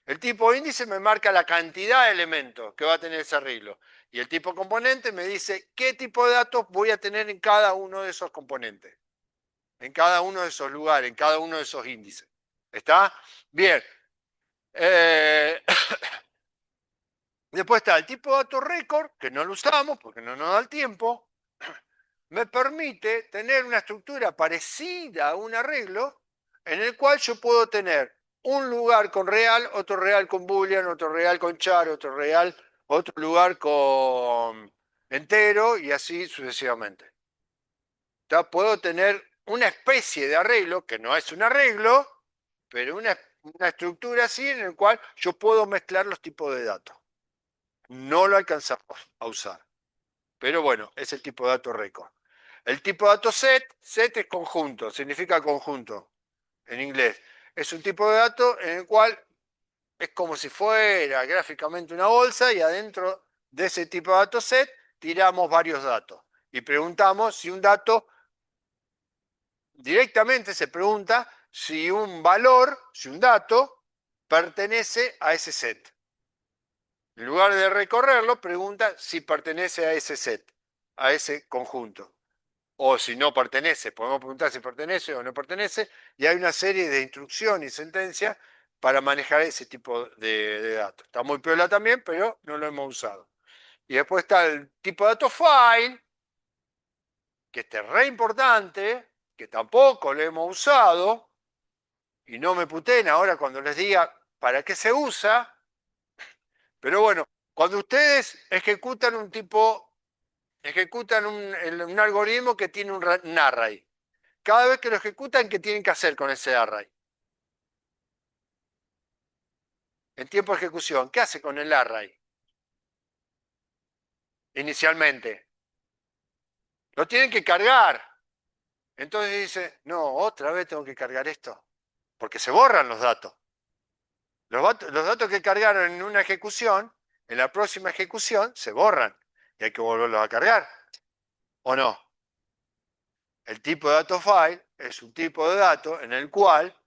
El tipo índice me marca la cantidad de elementos que va a tener ese arreglo. Y el tipo componente me dice qué tipo de datos voy a tener en cada uno de esos componentes. En cada uno de esos lugares, en cada uno de esos índices. ¿Está? Bien. Después está el tipo de dato record, que no lo usamos porque no nos da el tiempo. Me permite tener una estructura parecida a un arreglo en el cual yo puedo tener un lugar con real, otro real con boolean, otro real con char, otro real, otro lugar con entero y así sucesivamente. Puedo tener una especie de arreglo, que no es un arreglo, pero una estructura así en el cual yo puedo mezclar los tipos de datos. No lo alcanzamos a usar. Pero bueno, es el tipo de dato record. El tipo de dato set es conjunto, significa conjunto en inglés. Es un tipo de dato en el cual es como si fuera gráficamente una bolsa y adentro de ese tipo de dato set tiramos varios datos. Y preguntamos si un dato, directamente se pregunta si un valor, si un dato, pertenece a ese set. En lugar de recorrerlo, pregunta si pertenece a ese set, a ese conjunto. O si no pertenece, podemos preguntar si pertenece o no pertenece, y hay una serie de instrucciones y sentencias para manejar ese tipo de datos. Está muy piola también, pero no lo hemos usado. Y después está el tipo de dato file, que este es re importante, que tampoco lo hemos usado, y no me puten ahora cuando les diga para qué se usa, pero bueno, cuando ustedes ejecutan un algoritmo que tiene un array, cada vez que lo ejecutan, ¿qué tienen que hacer con ese array? En tiempo de ejecución, ¿qué hace con el array? Inicialmente. Lo tienen que cargar. Entonces dice, no, otra vez tengo que cargar esto. Porque se borran los datos. Los datos que cargaron en una ejecución, en la próxima ejecución, se borran. Y hay que volverlos a cargar. ¿O no? El tipo de dato file es un tipo de dato en el cual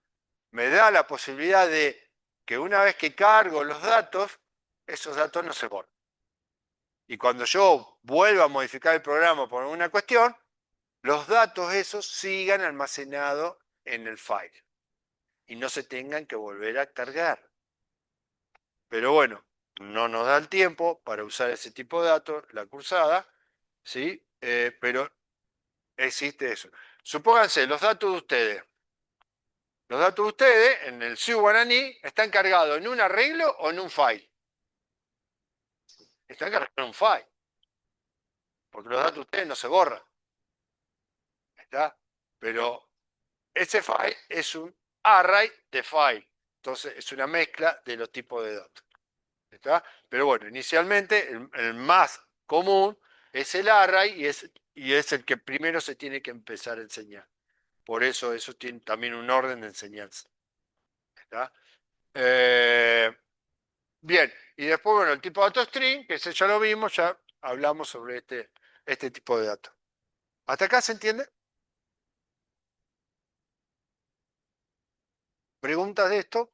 me da la posibilidad de que una vez que cargo los datos, esos datos no se borran. Y cuando yo vuelva a modificar el programa por una cuestión, los datos esos sigan almacenados en el file y no se tengan que volver a cargar. Pero bueno, no nos da el tiempo para usar ese tipo de datos, la cursada, ¿sí? Pero existe eso. Supónganse, los datos de ustedes. Los datos de ustedes en el SIU Guaraní están cargados en un arreglo o en un file. Están cargados en un file. Porque los datos de ustedes no se borran. ¿Está? Pero ese file es un array de file. Entonces es una mezcla de los tipos de datos. ¿Está? Pero bueno, inicialmente el más común es el array y es el que primero se tiene que empezar a enseñar. Por eso tiene también un orden de enseñanza. ¿Está? Bien, y después, bueno, el tipo de dato string, que ese ya lo vimos, ya hablamos sobre este tipo de datos. ¿Hasta acá se entiende? ¿Preguntas de esto?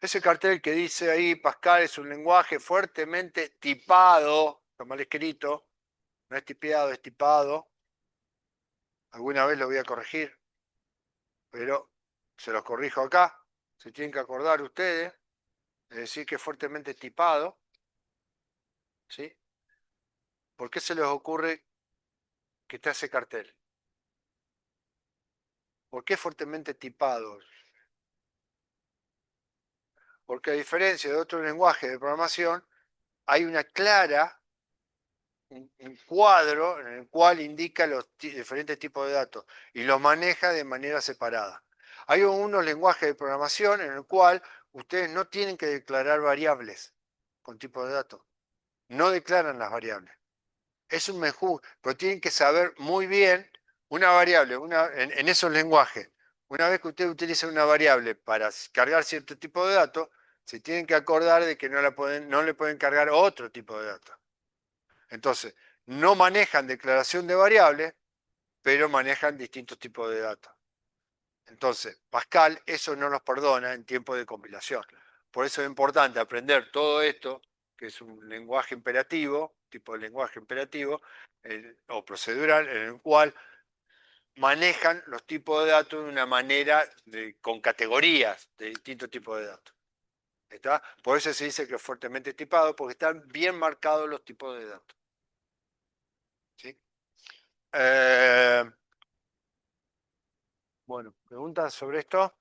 Ese cartel que dice ahí, Pascal es un lenguaje fuertemente tipado, está mal escrito, no es tipeado, es tipado. Alguna vez lo voy a corregir, pero se los corrijo acá. Se tienen que acordar ustedes de decir que es fuertemente tipado. ¿Sí? ¿Por qué se les ocurre que está ese cartel? ¿Por qué fuertemente tipado? Porque a diferencia de otros lenguajes de programación, hay una clara, un cuadro en el cual indica los diferentes tipos de datos y los maneja de manera separada. Hay unos lenguajes de programación en el cual ustedes no tienen que declarar variables con tipos de datos. No declaran las variables. Es un menjú, pero tienen que saber muy bien una variable en esos lenguajes. Una vez que usted utiliza una variable para cargar cierto tipo de datos, se tienen que acordar de que no le pueden cargar otro tipo de datos. Entonces, no manejan declaración de variables, pero manejan distintos tipos de datos. Entonces, Pascal eso no nos perdona en tiempo de compilación. Por eso es importante aprender todo esto, que es un lenguaje imperativo, tipo de lenguaje imperativo, o procedural, en el cual manejan los tipos de datos de una manera con categorías de distintos tipos de datos. ¿Está? Por eso se dice que es fuertemente tipado, porque están bien marcados los tipos de datos. ¿Sí? Bueno, ¿preguntas sobre esto?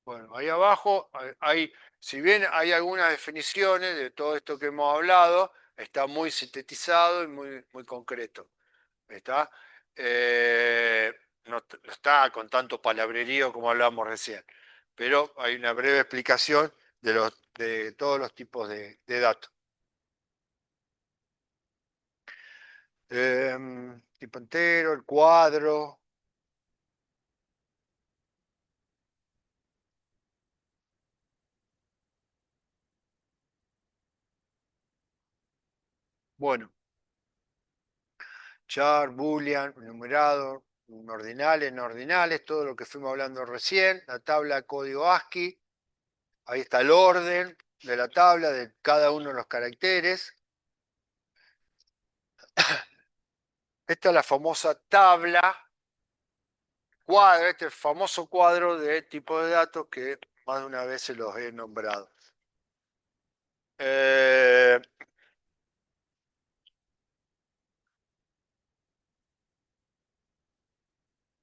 Bueno, ahí abajo hay, si bien hay algunas definiciones de todo esto que hemos hablado, está muy sintetizado y muy concreto. ¿Está? No está con tanto palabrerío como hablábamos recién, pero hay una breve explicación de todos los tipos de datos. Tipo entero, el cuadro. Bueno, char, boolean, enumerado, ordinales, no ordinales, todo lo que fuimos hablando recién, la tabla código ASCII, ahí está el orden de la tabla de cada uno de los caracteres. Esta es la famosa tabla, cuadro, este es el famoso cuadro de tipo de datos que más de una vez se los he nombrado.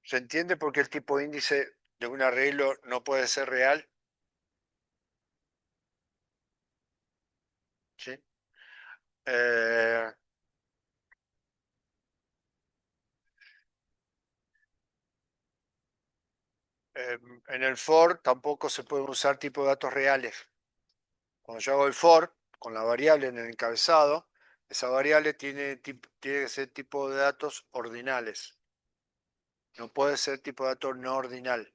¿Se entiende por qué el tipo índice de un arreglo no puede ser real? ¿Sí? Eh, en el for tampoco se pueden usar tipos de datos reales. Cuando yo hago el for con la variable en el encabezado, esa variable tiene que ser tipo de datos ordinales. No puede ser tipo de datos no ordinal.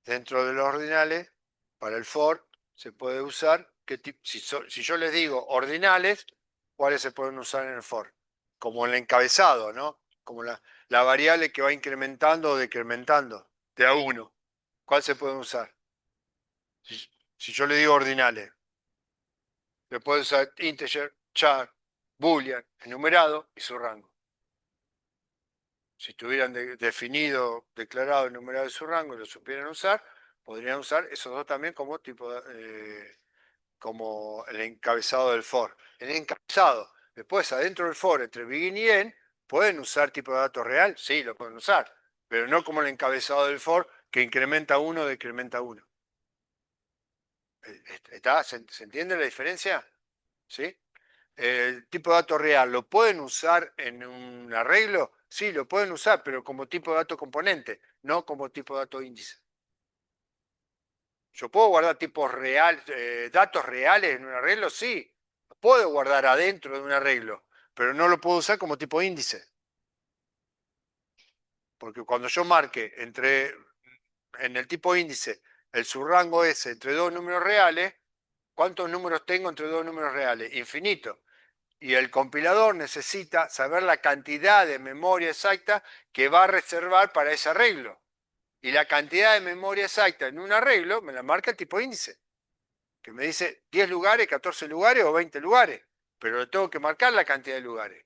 Dentro de los ordinales, para el for, se puede usar, si yo les digo ordinales, ¿cuáles se pueden usar en el for? Como el encabezado, ¿no? Como la variable que va incrementando o decrementando, de a 1. ¿Cuál se puede usar? Si yo le digo ordinales, le puedo usar integer, char, boolean, enumerado y su rango. Si tuvieran definido, declarado, enumerado y su rango y lo supieran usar, podrían usar esos dos también como tipo como el encabezado del for. El encabezado, después adentro del for, entre begin y end, ¿pueden usar tipo de dato real? Sí, lo pueden usar, pero no como el encabezado del for que incrementa 1 o decrementa 1. ¿Se entiende la diferencia? ¿Sí? El tipo de dato real, ¿lo pueden usar en un arreglo? Sí, lo pueden usar, pero como tipo de dato componente, no como tipo de dato índice. ¿Yo puedo guardar datos reales en un arreglo? Sí. Lo puedo guardar adentro de un arreglo, pero no lo puedo usar como tipo índice. Porque cuando yo marque en el tipo índice el subrango S entre dos números reales, ¿Cuántos números tengo entre dos números reales? Infinito. Y el compilador necesita saber la cantidad de memoria exacta que va a reservar para ese arreglo. Y la cantidad de memoria exacta en un arreglo me la marca el tipo índice, que me dice 10 lugares, 14 lugares o 20 lugares, pero le tengo que marcar la cantidad de lugares.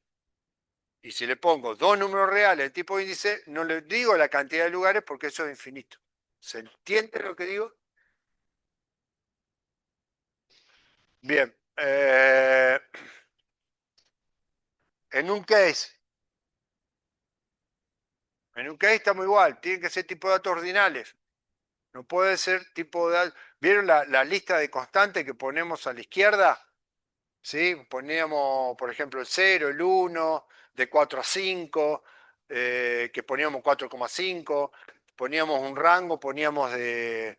Y si le pongo dos números reales de tipo índice, no le digo la cantidad de lugares porque eso es infinito. ¿Se entiende lo que digo? Bien. En un case estamos igual, tienen que ser tipo de datos ordinales. No puede ser tipo de datos. ¿Vieron la lista de constantes que ponemos a la izquierda? ¿Sí? Poníamos, por ejemplo, el 0, el 1, de 4 a 5, que poníamos 4,5, poníamos un rango, poníamos de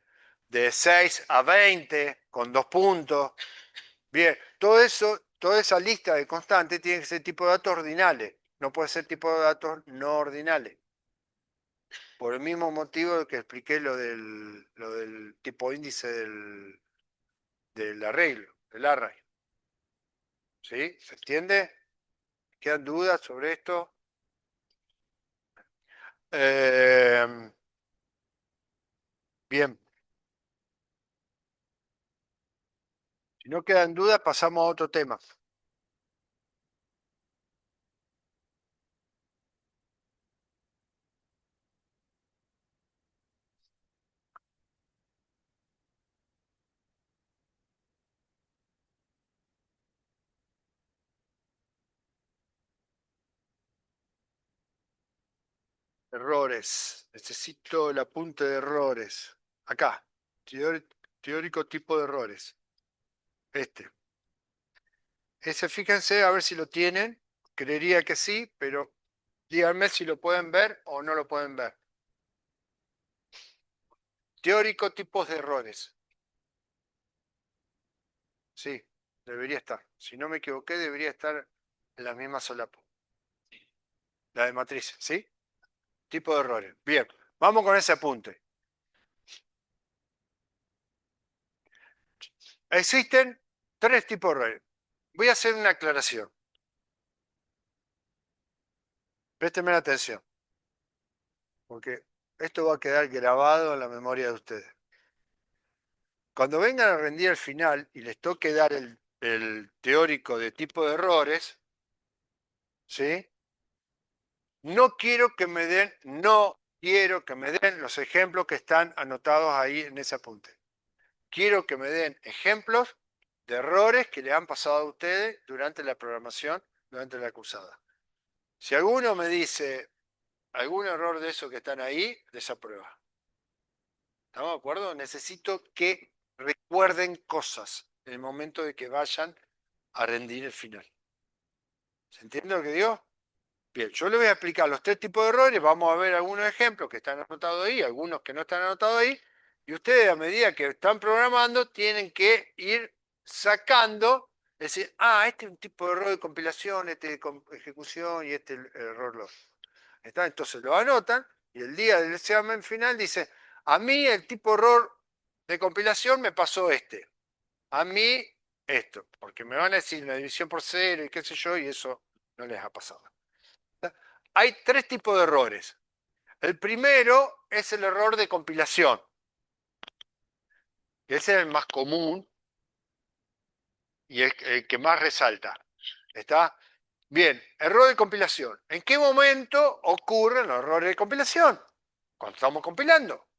6 a 20, con 2 puntos. Bien, todo eso, toda esa lista de constantes tiene que ser tipo de datos ordinales, no puede ser tipo de datos no ordinales. Por el mismo motivo que expliqué lo del tipo índice del arreglo, del array. ¿Sí? ¿Se entiende? ¿Quedan dudas sobre esto? Bien. Si no quedan dudas, pasamos a otro tema. Errores. Necesito el apunte de errores. Acá. Teórico tipo de errores. Este. Ese, fíjense, a ver si lo tienen. Creería que sí, pero díganme si lo pueden ver o no lo pueden ver. Teórico tipos de errores. Sí, debería estar. Si no me equivoqué, debería estar en la misma solapa. La de matrices, ¿sí? Tipo de errores. Bien, vamos con ese apunte. Existen tres tipos de errores. Voy a hacer una aclaración. Préstenme la atención, porque esto va a quedar grabado en la memoria de ustedes. Cuando vengan a rendir el final y les toque dar el teórico de tipo de errores, ¿sí? No quiero que me den los ejemplos que están anotados ahí en ese apunte. Quiero que me den ejemplos de errores que le han pasado a ustedes durante la programación, durante la cursada. Si alguno me dice algún error de esos que están ahí, desaprueba. ¿Estamos de acuerdo? Necesito que recuerden cosas en el momento de que vayan a rendir el final. ¿Se entiende lo que digo? Bien, yo le voy a explicar los tres tipos de errores, vamos a ver algunos ejemplos que están anotados ahí, algunos que no están anotados ahí, y ustedes a medida que están programando tienen que ir sacando, es decir, este es un tipo de error de compilación, este de ejecución y este el error lógico. ¿Está? Entonces lo anotan y el día del examen final dice, a mí el tipo de error de compilación me pasó este, a mí esto, porque me van a decir la división por cero y qué sé yo, y eso no les ha pasado. Hay tres tipos de errores. El primero es el error de compilación. Ese es el más común y el que más resalta. ¿Está? Bien, error de compilación. ¿En qué momento ocurren los errores de compilación? Cuando estamos compilando.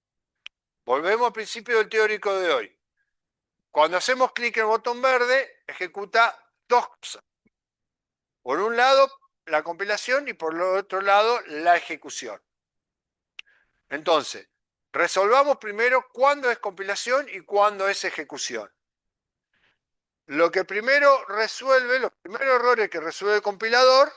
Volvemos al principio del teórico de hoy. Cuando hacemos clic en el botón verde, ejecuta dos cosas. Por un lado, la compilación y por el otro lado, la ejecución. Entonces, resolvamos primero cuándo es compilación y cuándo es ejecución. Lo que primero resuelve, los primeros errores que resuelve el compilador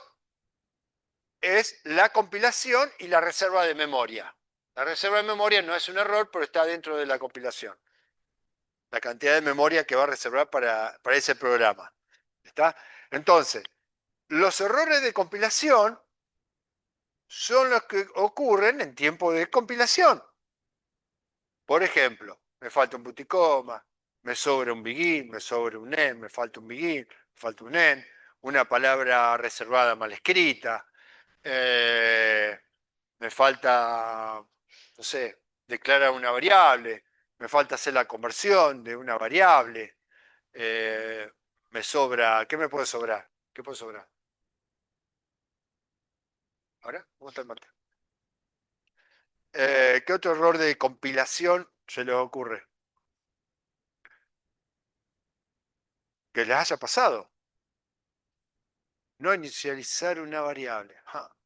es la compilación y la reserva de memoria. La reserva de memoria no es un error, pero está dentro de la compilación. La cantidad de memoria que va a reservar para ese programa. ¿Está? Entonces, los errores de compilación son los que ocurren en tiempo de compilación. Por ejemplo, me falta un puticoma, me sobra un begin, me sobra un end, me falta un begin, me falta un end, una palabra reservada mal escrita, me falta, no sé, declarar una variable, me falta hacer la conversión de una variable, me sobra, ¿qué me puede sobrar? ¿Qué puede sobrar? ¿Ahora? ¿Cómo está el mate? ¿Qué otro error de compilación se les ocurre? Que les haya pasado. No inicializar una variable. Ja.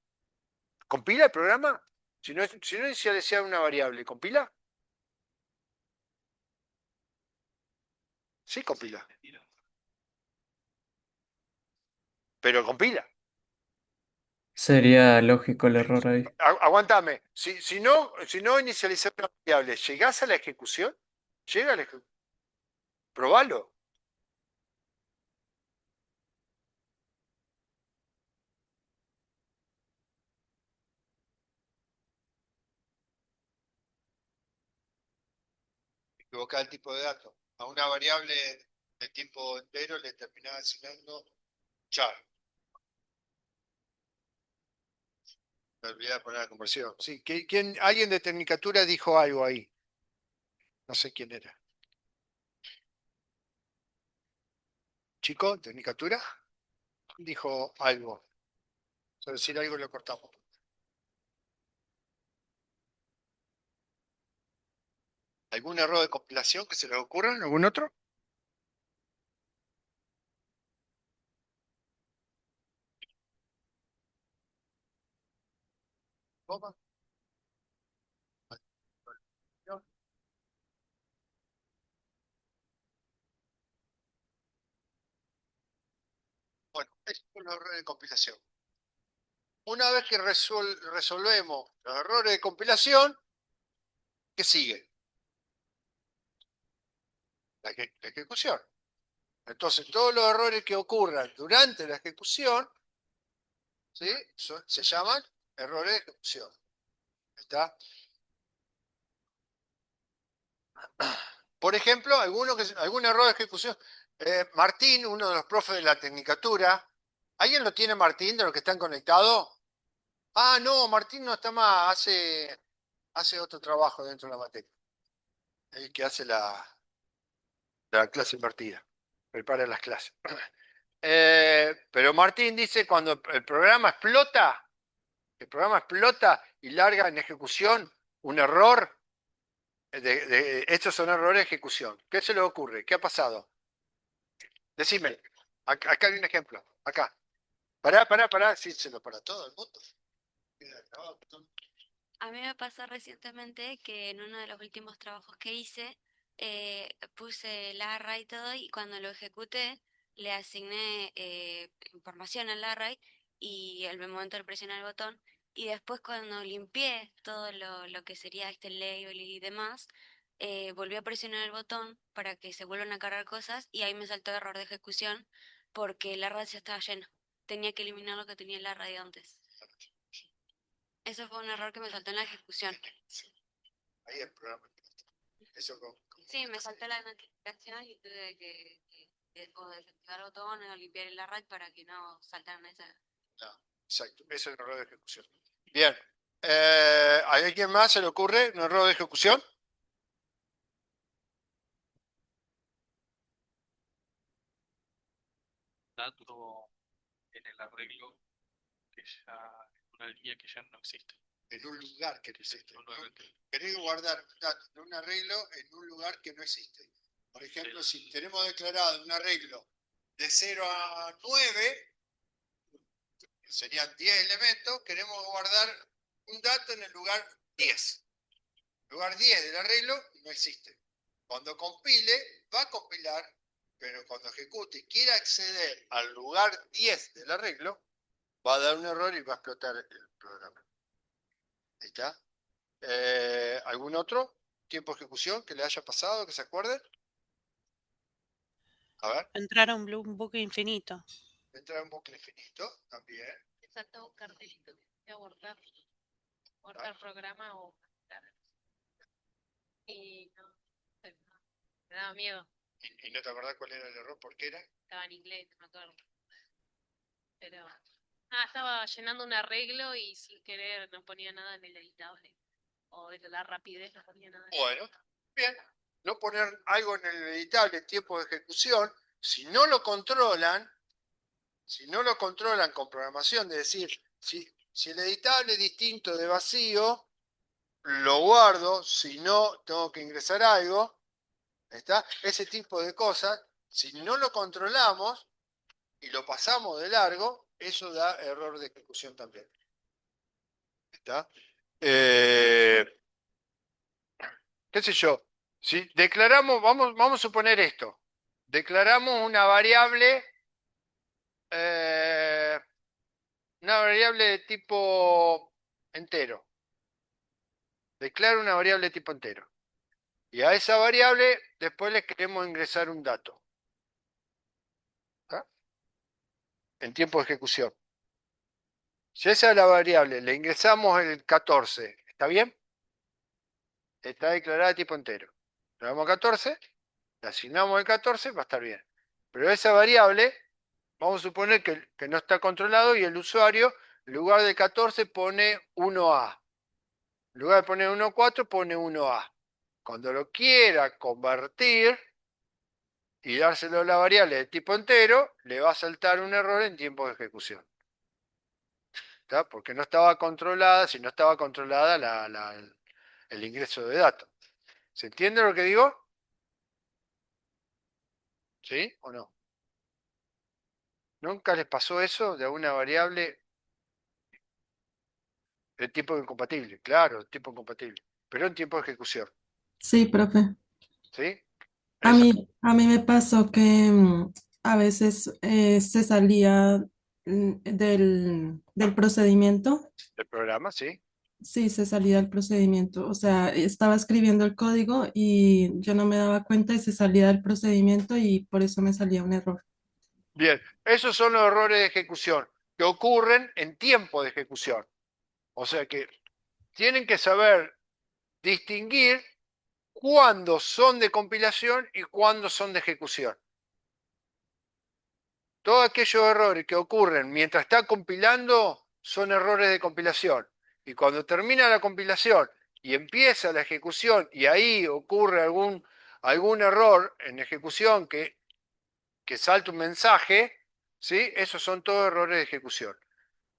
¿Compila el programa? Si no inicializa una variable, ¿compila? Sí, compila. Pero compila. Sería lógico el error ahí. Aguántame. Si no inicializar una variable, ¿llegás a la ejecución? ¿Llega a la ejecución? Probalo. Equivocar el tipo de dato. A una variable de tipo entero le terminaba asignando char. Me olvidé de poner la conversión. Sí, alguien de Tecnicatura dijo algo ahí. No sé quién era. ¿Chico? ¿Tecnicatura? Dijo algo. Sobre decir algo lo cortamos. ¿Algún error de compilación que se les ocurra? ¿Algún otro? ¿Cómo? Bueno, estos son los errores de compilación. Una vez que resolvemos los errores de compilación, ¿qué sigue? La ejecución. Entonces, todos los errores que ocurran durante la ejecución, ¿sí? Se llaman errores de ejecución. ¿Está? Por ejemplo, algún error de ejecución. Martín, uno de los profes de la Tecnicatura. ¿Alguien lo tiene, Martín, de los que están conectados? Ah, no, Martín no está más. Hace otro trabajo dentro de la materia. El que hace la clase invertida. Prepara las clases. Pero Martín dice cuando el programa explota y larga en ejecución un error. Estos son errores de ejecución. ¿Qué se le ocurre? ¿Qué ha pasado? Decime. Acá hay un ejemplo. Acá. Pará. Díselo para todo el mundo. A mí me pasó recientemente que en uno de los últimos trabajos que hice, puse el array y todo, y cuando lo ejecuté, le asigné información al array y al momento de presionar el botón, y después cuando limpié todo lo que sería este label y demás, volví a presionar el botón para que se vuelvan a cargar cosas, y ahí me saltó error de ejecución porque el array ya estaba lleno. Tenía que eliminar lo que tenía el array antes. Eso fue un error que me saltó en la ejecución. Ahí el programa. Eso Sí, me saltó la notificación y tuve que o desactivar el botón o limpiar el array para que no saltaran esa. No, exacto. Eso es un error de ejecución. Bien. ¿A alguien más se le ocurre un error de ejecución? Dato en el arreglo que ya una línea que ya no existe. En un lugar que no existe. Querés guardar un dato en un arreglo en un lugar que no existe. Por ejemplo, si tenemos declarado un arreglo de 0 a 9, serían 10 elementos, queremos guardar un dato en el lugar 10. El lugar 10 del arreglo no existe. Cuando compile, va a compilar, pero cuando ejecute y quiera acceder al lugar 10 del arreglo, va a dar un error y va a explotar el programa. Ahí está. ¿Algún otro tiempo de ejecución que le haya pasado, que se acuerden? A ver, Entrar a un bucle infinito. entra en un bucle infinito también. Me saltó un cartelito que decía guardar programa o y no, me daba miedo. ¿Y no te acordás cuál era el error? ¿Por qué era? Estaba en inglés, no me acuerdo. Pero. Estaba llenando un arreglo y sin querer no ponía nada en el editable. O de la rapidez no ponía nada. Bueno, bien. No poner algo en el editable en tiempo de ejecución, si no lo controlan con programación, es decir, si el editable es distinto de vacío, lo guardo, si no, tengo que ingresar algo, ¿está? Ese tipo de cosas, si no lo controlamos y lo pasamos de largo, eso da error de ejecución también. ¿Está? ¿Qué sé yo? Si declaramos, vamos a suponer esto, declaramos eh, una variable de tipo entero. Declaro una variable de tipo entero. Y a esa variable después le queremos ingresar un dato. ¿Ah? En tiempo de ejecución. Si esa es la variable, le ingresamos el 14, ¿está bien? Está declarada de tipo entero. Le damos 14, le asignamos el 14, va a estar bien. Pero esa variable, vamos a suponer que no está controlado y el usuario, en lugar de 14, pone 1A. En lugar de poner 1.4, pone 1A. Cuando lo quiera convertir y dárselo a la variable de tipo entero, le va a saltar un error en tiempo de ejecución. ¿Está? Porque no estaba controlada, si no estaba controlada el ingreso de datos. ¿Se entiende lo que digo? ¿Sí o no? ¿Nunca les pasó eso de alguna variable de tipo incompatible? Claro, de tipo incompatible, pero en tiempo de ejecución. Sí, profe. ¿Sí? A Eso, a mí me pasó que a veces se salía del procedimiento. el programa, sí. Sí, se salía del procedimiento. O sea, estaba escribiendo el código y yo no me daba cuenta y se salía del procedimiento y por eso me salía un error. Bien, esos son los errores de ejecución que ocurren en tiempo de ejecución. O sea que tienen que saber distinguir cuándo son de compilación y cuándo son de ejecución. Todos aquellos errores que ocurren mientras está compilando son errores de compilación. Y cuando termina la compilación y empieza la ejecución y ahí ocurre algún error en ejecución que salta un mensaje, ¿sí? Esos son todos errores de ejecución.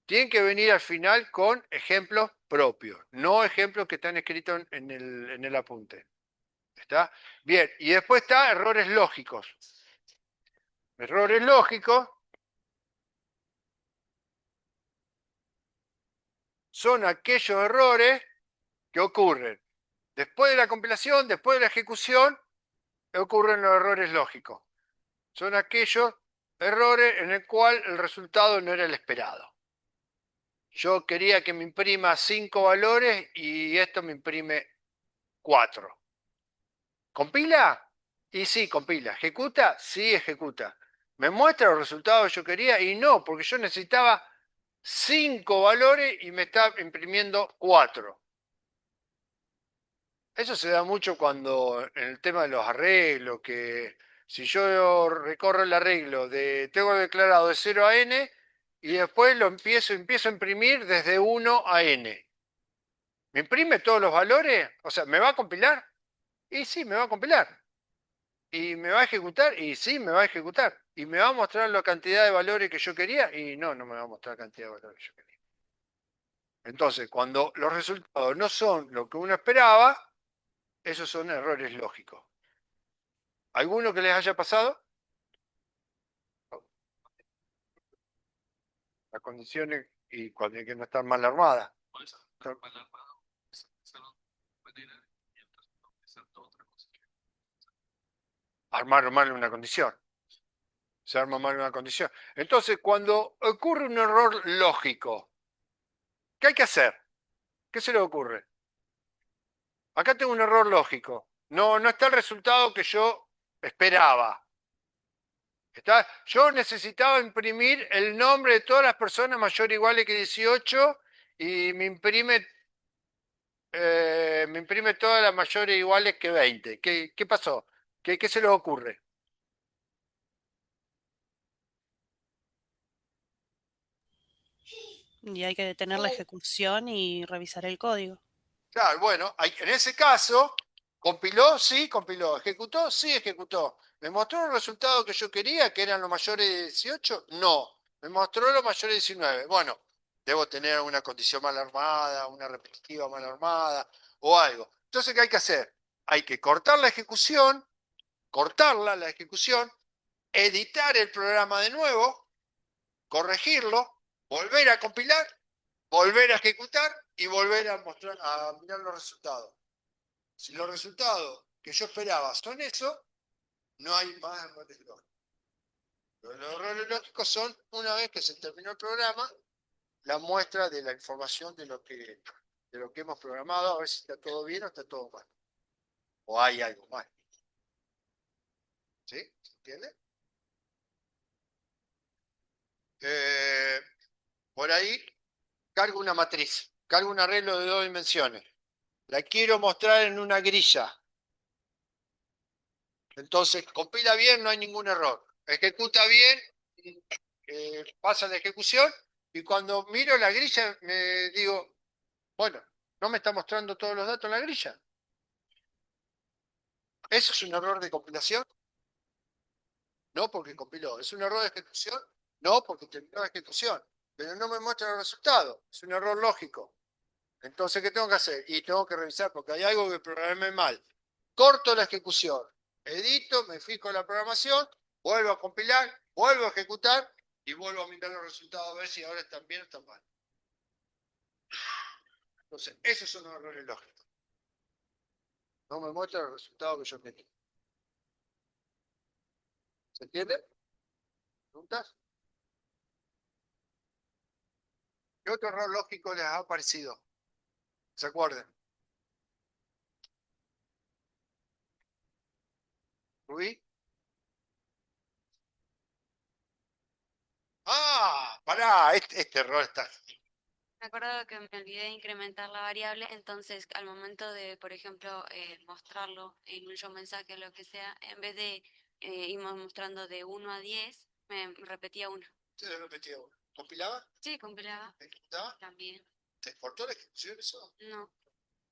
Tienen que venir al final con ejemplos propios, no ejemplos que están escritos en el apunte. ¿Está? Bien, y después está errores lógicos. Errores lógicos son aquellos errores que ocurren después de la compilación, después de la ejecución, ocurren los errores lógicos. Son aquellos errores en el cual el resultado no era el esperado. Yo quería que me imprima 5 valores y esto me imprime 4. ¿Compila? Y sí, compila. ¿Ejecuta? Sí, ejecuta. ¿Me muestra los resultados que yo quería? Y no, porque yo necesitaba 5 valores y me está imprimiendo 4. Eso se da mucho cuando en el tema de los arreglos, que si yo recorro el arreglo tengo declarado de 0 a n y después empiezo a imprimir desde 1 a n. ¿Me imprime todos los valores? O sea, ¿me va a compilar? Y sí, me va a compilar. ¿Y me va a ejecutar? Y sí, me va a ejecutar. ¿Y me va a mostrar la cantidad de valores que yo quería? Y no, no me va a mostrar la cantidad de valores que yo quería. Entonces, cuando los resultados no son lo que uno esperaba, esos son errores lógicos. ¿Alguno que les haya pasado? Las condiciones y cuando hay que no estar mal armadas. Por eso, estar mal armado, esa no manera, mientras no empezar toda otra cosa. Armar mal una condición. Se arma mal una condición. Entonces, cuando ocurre un error lógico, ¿qué hay que hacer? ¿Qué se le ocurre? Acá tengo un error lógico. No está el resultado que yo esperaba. Yo necesitaba imprimir el nombre de todas las personas mayores o iguales que 18 y me imprime todas las mayores iguales que 20. ¿Qué pasó? ¿Qué se les ocurre? Y hay que detener la ejecución y revisar el código. Claro, bueno, en ese caso, compiló, sí, compiló, ejecutó, sí, ejecutó. ¿Me mostró los resultados que yo quería, que eran los mayores de 18? No. ¿Me mostró los mayores de 19? Bueno, debo tener una condición mal armada, una repetitiva mal armada o algo. Entonces, ¿qué hay que hacer? Hay que cortar la ejecución, editar el programa de nuevo, corregirlo, volver a compilar, volver a ejecutar y volver a mostrar, a mirar los resultados. Si los resultados que yo esperaba son eso, no hay más errores lógicos. Los errores lógicos son, una vez que se terminó el programa, la muestra de la información de lo que hemos programado, a ver si está todo bien o está todo mal. O hay algo mal. ¿Sí? ¿Se entiende? Por ahí cargo una matriz, cargo un arreglo de 2 dimensiones. La quiero mostrar en una grilla. Entonces, compila bien, no hay ningún error. Ejecuta bien, pasa la ejecución, y cuando miro la grilla me digo, bueno, ¿no me está mostrando todos los datos en la grilla? ¿Eso es un error de compilación? No, porque compiló. ¿Es un error de ejecución? No, porque terminó la ejecución. Pero no me muestra el resultado. Es un error lógico. Entonces, ¿qué tengo que hacer? Y tengo que revisar porque hay algo que programé mal. Corto la ejecución, edito, me fijo en la programación, vuelvo a compilar, vuelvo a ejecutar y vuelvo a mirar los resultados a ver si ahora están bien o están mal. Entonces, esos son los errores lógicos. No me muestra el resultado que yo quería. ¿Se entiende? ¿Preguntas? ¿Qué otro error lógico les ha parecido? ¿Se acuerdan? ¿Rubí? Ah, pará, este error está. Me acuerdo que me olvidé de incrementar la variable, entonces al momento de, por ejemplo, mostrarlo en un show mensaje o lo que sea, en vez de ir mostrando de 1 a 10, me repetía 1. ¿Se lo repetía uno? ¿Compilaba? Sí, compilaba ¿Ejecutaba? también. ¿Te exportó la ejecución eso? No,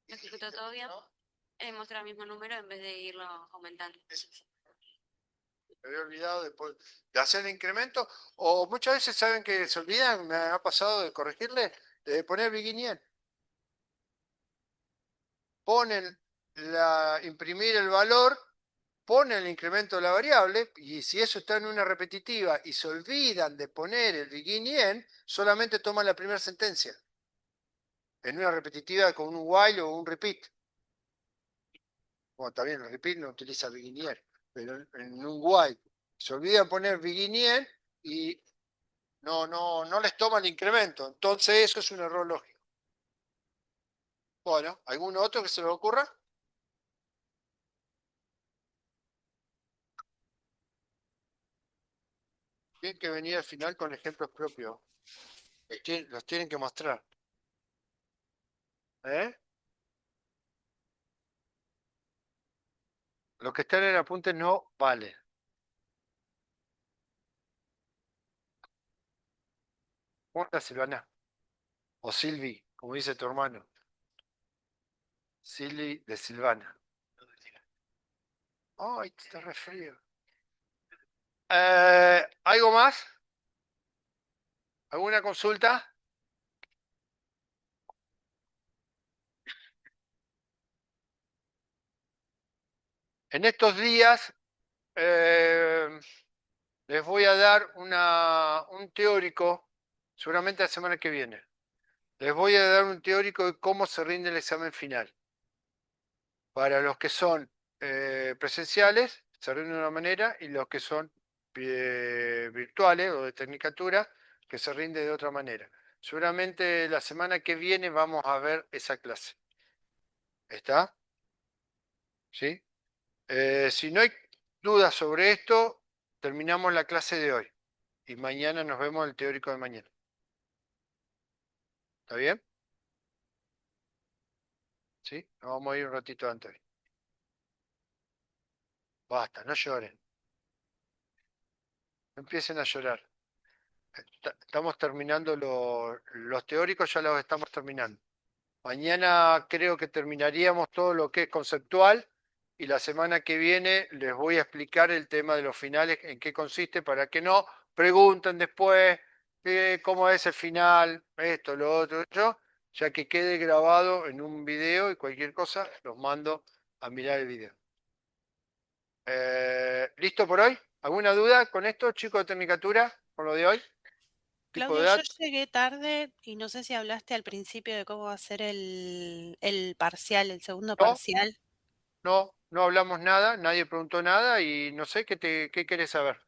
ejecutó todo bien. ¿No? Mostrar el mismo número en vez de irlo aumentando. Eso es. Me había olvidado de hacer el incremento, o muchas veces saben que se olvidan, me ha pasado de corregirle, de poner beginner. Ponen imprimir el valor, ponen el incremento de la variable, y si eso está en una repetitiva y se olvidan de poner el beginner, solamente toman la primera sentencia. En una repetitiva con un while o un repeat. Bueno, también el repeat no utiliza beginner, pero en un while se olvidan poner beginner y no les toma el incremento. Entonces eso es un error lógico. Bueno, ¿algún otro que se le ocurra? Tienen que venir al final con ejemplos propios. Los tienen que mostrar. ¿Eh? Lo que está en el apunte no vale. ¿Cómo estás, Silvana? O Silvi, como dice tu hermano. Silvi de Silvana. Ay, está re frío. ¿Algo más? ¿Alguna consulta? En estos días les voy a dar un teórico, seguramente la semana que viene. Les voy a dar un teórico de cómo se rinde el examen final. Para los que son presenciales, se rinde de una manera, y los que son virtuales o de tecnicatura, que se rinde de otra manera. Seguramente la semana que viene vamos a ver esa clase. ¿Está? ¿Sí? Si no hay dudas sobre esto, terminamos la clase de hoy. Y mañana nos vemos el teórico de mañana. ¿Está bien? ¿Sí? Nos vamos a ir un ratito antes. Basta, no lloren. No empiecen a llorar. Estamos terminando los teóricos, ya los estamos terminando. Mañana creo que terminaríamos todo lo que es conceptual y la semana que viene les voy a explicar el tema de los finales, en qué consiste, para que no pregunten después cómo es el final, esto, lo otro, ya que quede grabado en un video y cualquier cosa los mando a mirar el video. ¿Listo por hoy? ¿Alguna duda con esto, chicos de Tecnicatura, con lo de hoy? Tipo Claudio, de yo datos. llegué tarde y no sé si hablaste al principio de cómo va a ser el parcial, el segundo No, parcial, no hablamos nada, nadie preguntó nada y no sé qué querés saber.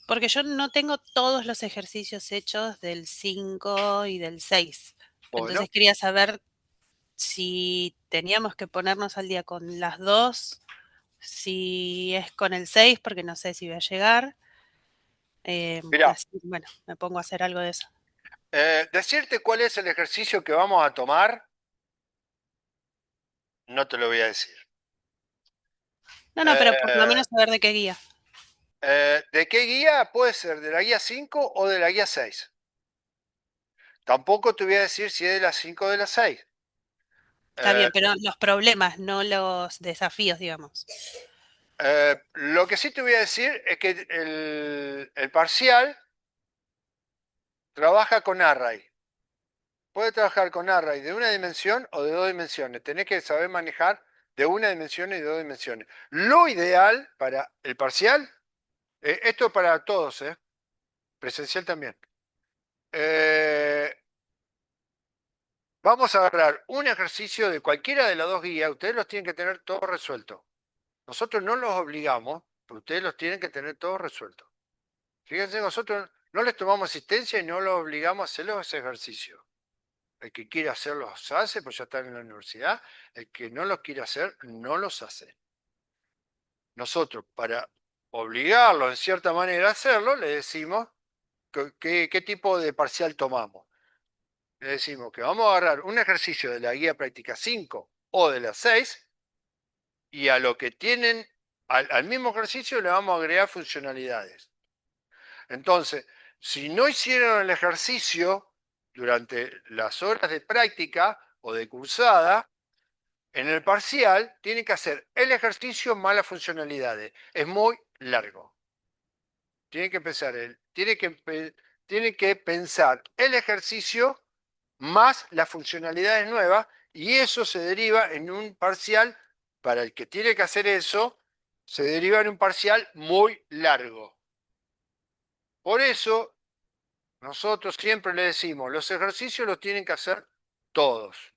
porque yo no tengo todos los ejercicios hechos del 5 y del 6. Bueno, Entonces quería saber si teníamos que ponernos al día con las dos, si es con el 6, porque no sé si voy a llegar. mirá, Así, bueno, me pongo a hacer algo de eso. decirte cuál es el ejercicio que vamos a tomar, no te lo voy a decir. No, no, pero por lo Eh, menos saber de qué guía. ¿De qué guía? Puede ser de la guía 5 o de la guía 6. Tampoco te voy a decir si es de la 5 o de la 6. Está Eh, bien, pero los problemas, no los desafíos, digamos. lo que sí te voy a decir es que el parcial trabaja con array. Puede trabajar con array de una dimensión o de dos dimensiones. Tenés que saber manejar de una dimensión y de dos dimensiones. Lo ideal para el parcial, esto para todos, presencial también. Eh, Vamos a agarrar un ejercicio de cualquiera de las dos guías. Ustedes los tienen que tener todos resueltos. Nosotros no los obligamos, pero ustedes los tienen que tener todos resueltos. Fíjense, nosotros no les tomamos asistencia y no los obligamos a hacer los ejercicios. El que quiere hacerlos los hace, pues ya están en la universidad. El que no los quiere hacer, no los hace. Nosotros, para obligarlos en cierta manera a hacerlo, le decimos qué tipo de parcial tomamos. Le decimos que vamos a agarrar un ejercicio de la guía práctica 5 o de la 6 y a lo que tienen, al mismo ejercicio le vamos a agregar funcionalidades. Entonces, si no hicieron el ejercicio durante las horas de práctica o de cursada, en el parcial tienen que hacer el ejercicio más las funcionalidades. Es muy largo. Tienen que pensar tienen que pensar el ejercicio más las funcionalidades nuevas y eso se deriva en un parcial, para el que tiene que hacer eso, se deriva en un parcial muy largo. Por eso nosotros siempre le decimos, los ejercicios los tienen que hacer todos.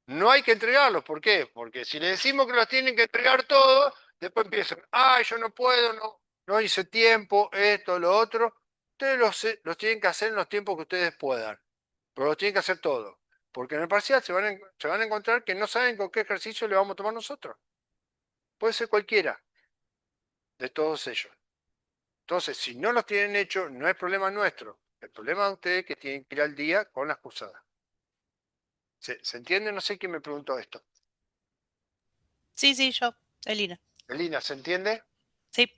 No hay que entregarlos, ¿por qué? Porque si le decimos que los tienen que entregar todos, después empiezan, yo no puedo, no hice tiempo, esto, lo otro. Ustedes los tienen que hacer en los tiempos que ustedes puedan, pero los tienen que hacer todos. Porque en el parcial se van a encontrar que no saben con qué ejercicio le vamos a tomar nosotros. Puede ser cualquiera de todos ellos. Entonces, si no los tienen hechos, no es problema nuestro. El problema de ustedes es que tienen que ir al día con las cursadas. ¿Se entiende? No sé quién me preguntó esto. Sí, sí, yo, Elina. Elina, ¿se entiende? Sí,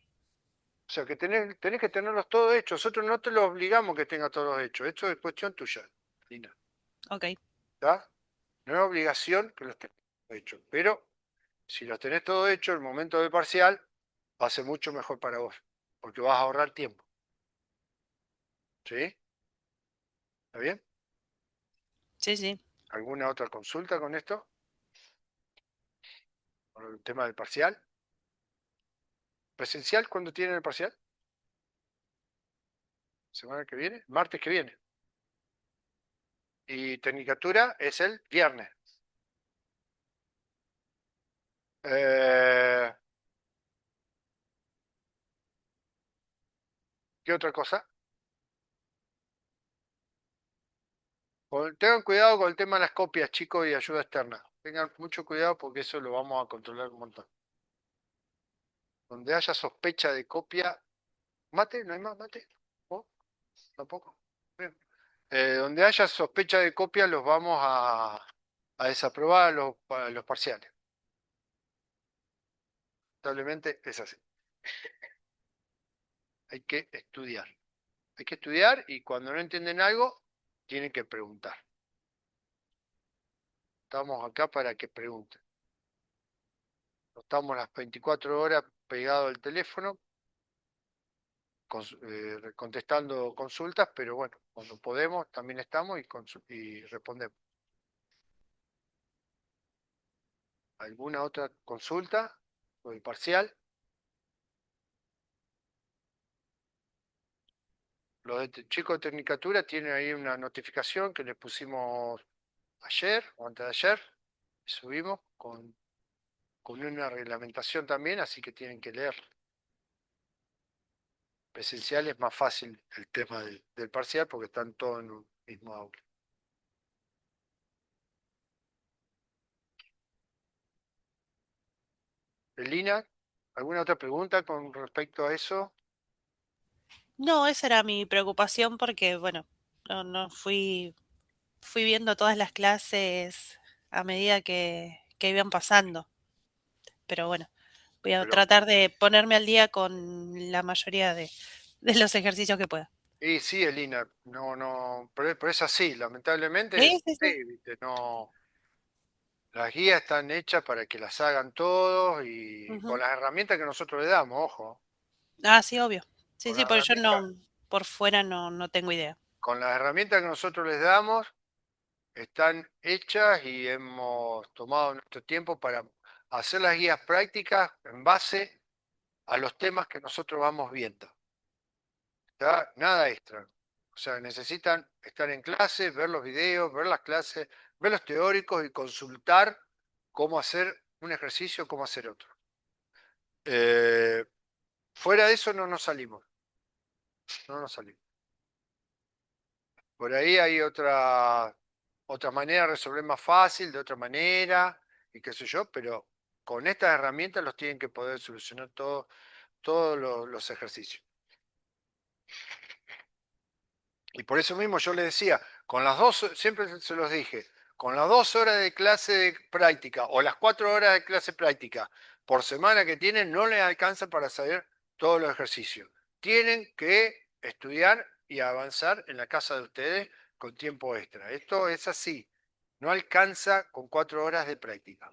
O sea, que tenés que tenerlos todos hechos. Nosotros no te lo obligamos que tengas todos hechos. Esto es cuestión tuya, Elina. ok. ¿Está? No es obligación que los tengas hechos. Pero si los tenés todos hechos, el momento del parcial va a ser mucho mejor para vos. Porque vas a ahorrar tiempo. ¿Sí? ¿Está bien? Sí, sí. ¿Alguna otra consulta con esto? ¿Con el tema del parcial? ¿Presencial cuándo tienen el parcial? ¿Semana que viene? Martes que viene. Y Tecnicatura es el viernes. Eh, ¿Qué otra cosa? Tengan cuidado con el tema de las copias, chicos, y ayuda externa. Tengan mucho cuidado porque eso lo vamos a controlar un montón. Donde haya sospecha de copia, mate, ¿no hay más mate? ¿Oh? ¿Tampoco? Bien. Donde haya sospecha de copia los vamos a desaprobar a los parciales. Lamentablemente es así. Hay que estudiar. Hay que estudiar y cuando no entienden algo, tienen que preguntar. Estamos acá para que pregunten. No estamos las 24 horas pegados al teléfono contestando consultas, pero bueno, cuando podemos también estamos y respondemos. ¿Alguna otra consulta sobre el parcial? Los chicos de Tecnicatura tienen ahí una notificación que les pusimos ayer o antes de ayer. Subimos con una reglamentación también, así que tienen que leer. Presencial es más fácil el tema del parcial porque están todos en un mismo aula. Elina, ¿alguna otra pregunta con respecto a eso? No, esa era mi preocupación porque, bueno, no fui viendo todas las clases a medida que iban pasando. Pero bueno, voy a Pero, tratar de ponerme al día con la mayoría de los ejercicios que pueda. y sí, Elina, no, pero es así, lamentablemente Sí, es sí, sí. así, ¿viste? No, las guías están hechas para que las hagan todos y con Ujú. las herramientas que nosotros le damos, ojo, Ah, sí, obvio. Sí, con sí, las porque yo herramientas, no, por fuera no tengo idea. con las herramientas que nosotros les damos, están hechas y hemos tomado nuestro tiempo para hacer las guías prácticas en base a los temas que nosotros vamos viendo. ¿Tá? Nada extra. O sea, necesitan estar en clase, ver los videos, ver las clases, ver los teóricos y consultar cómo hacer un ejercicio, cómo hacer otro. Eh, Fuera de eso no nos salimos, no nos salimos. Por ahí hay otra manera de resolver más fácil, de otra manera, y qué sé yo, pero con estas herramientas los tienen que poder solucionar todos los ejercicios. Y por eso mismo yo les decía, siempre se los dije, con las 2 horas de clase de práctica o las 4 horas de clase práctica por semana que tienen, no les alcanza para saber todos los ejercicios. Tienen que estudiar y avanzar en la casa de ustedes con tiempo extra. Esto es así. No alcanza con 4 horas de práctica,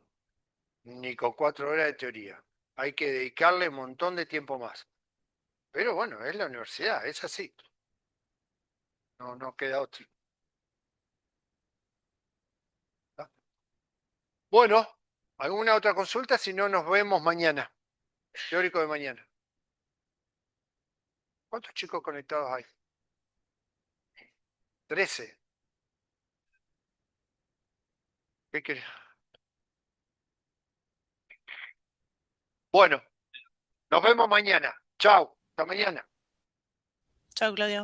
ni con 4 horas de teoría. Hay que dedicarle un montón de tiempo más. Pero bueno, es la universidad, es así. No queda otro. Bueno, ¿alguna otra consulta? Si no, nos vemos mañana. Teórico de mañana. ¿Cuántos chicos conectados hay? 13. ¿Qué querés? Bueno, nos vemos mañana. Chao. Hasta mañana. Chao, Claudio.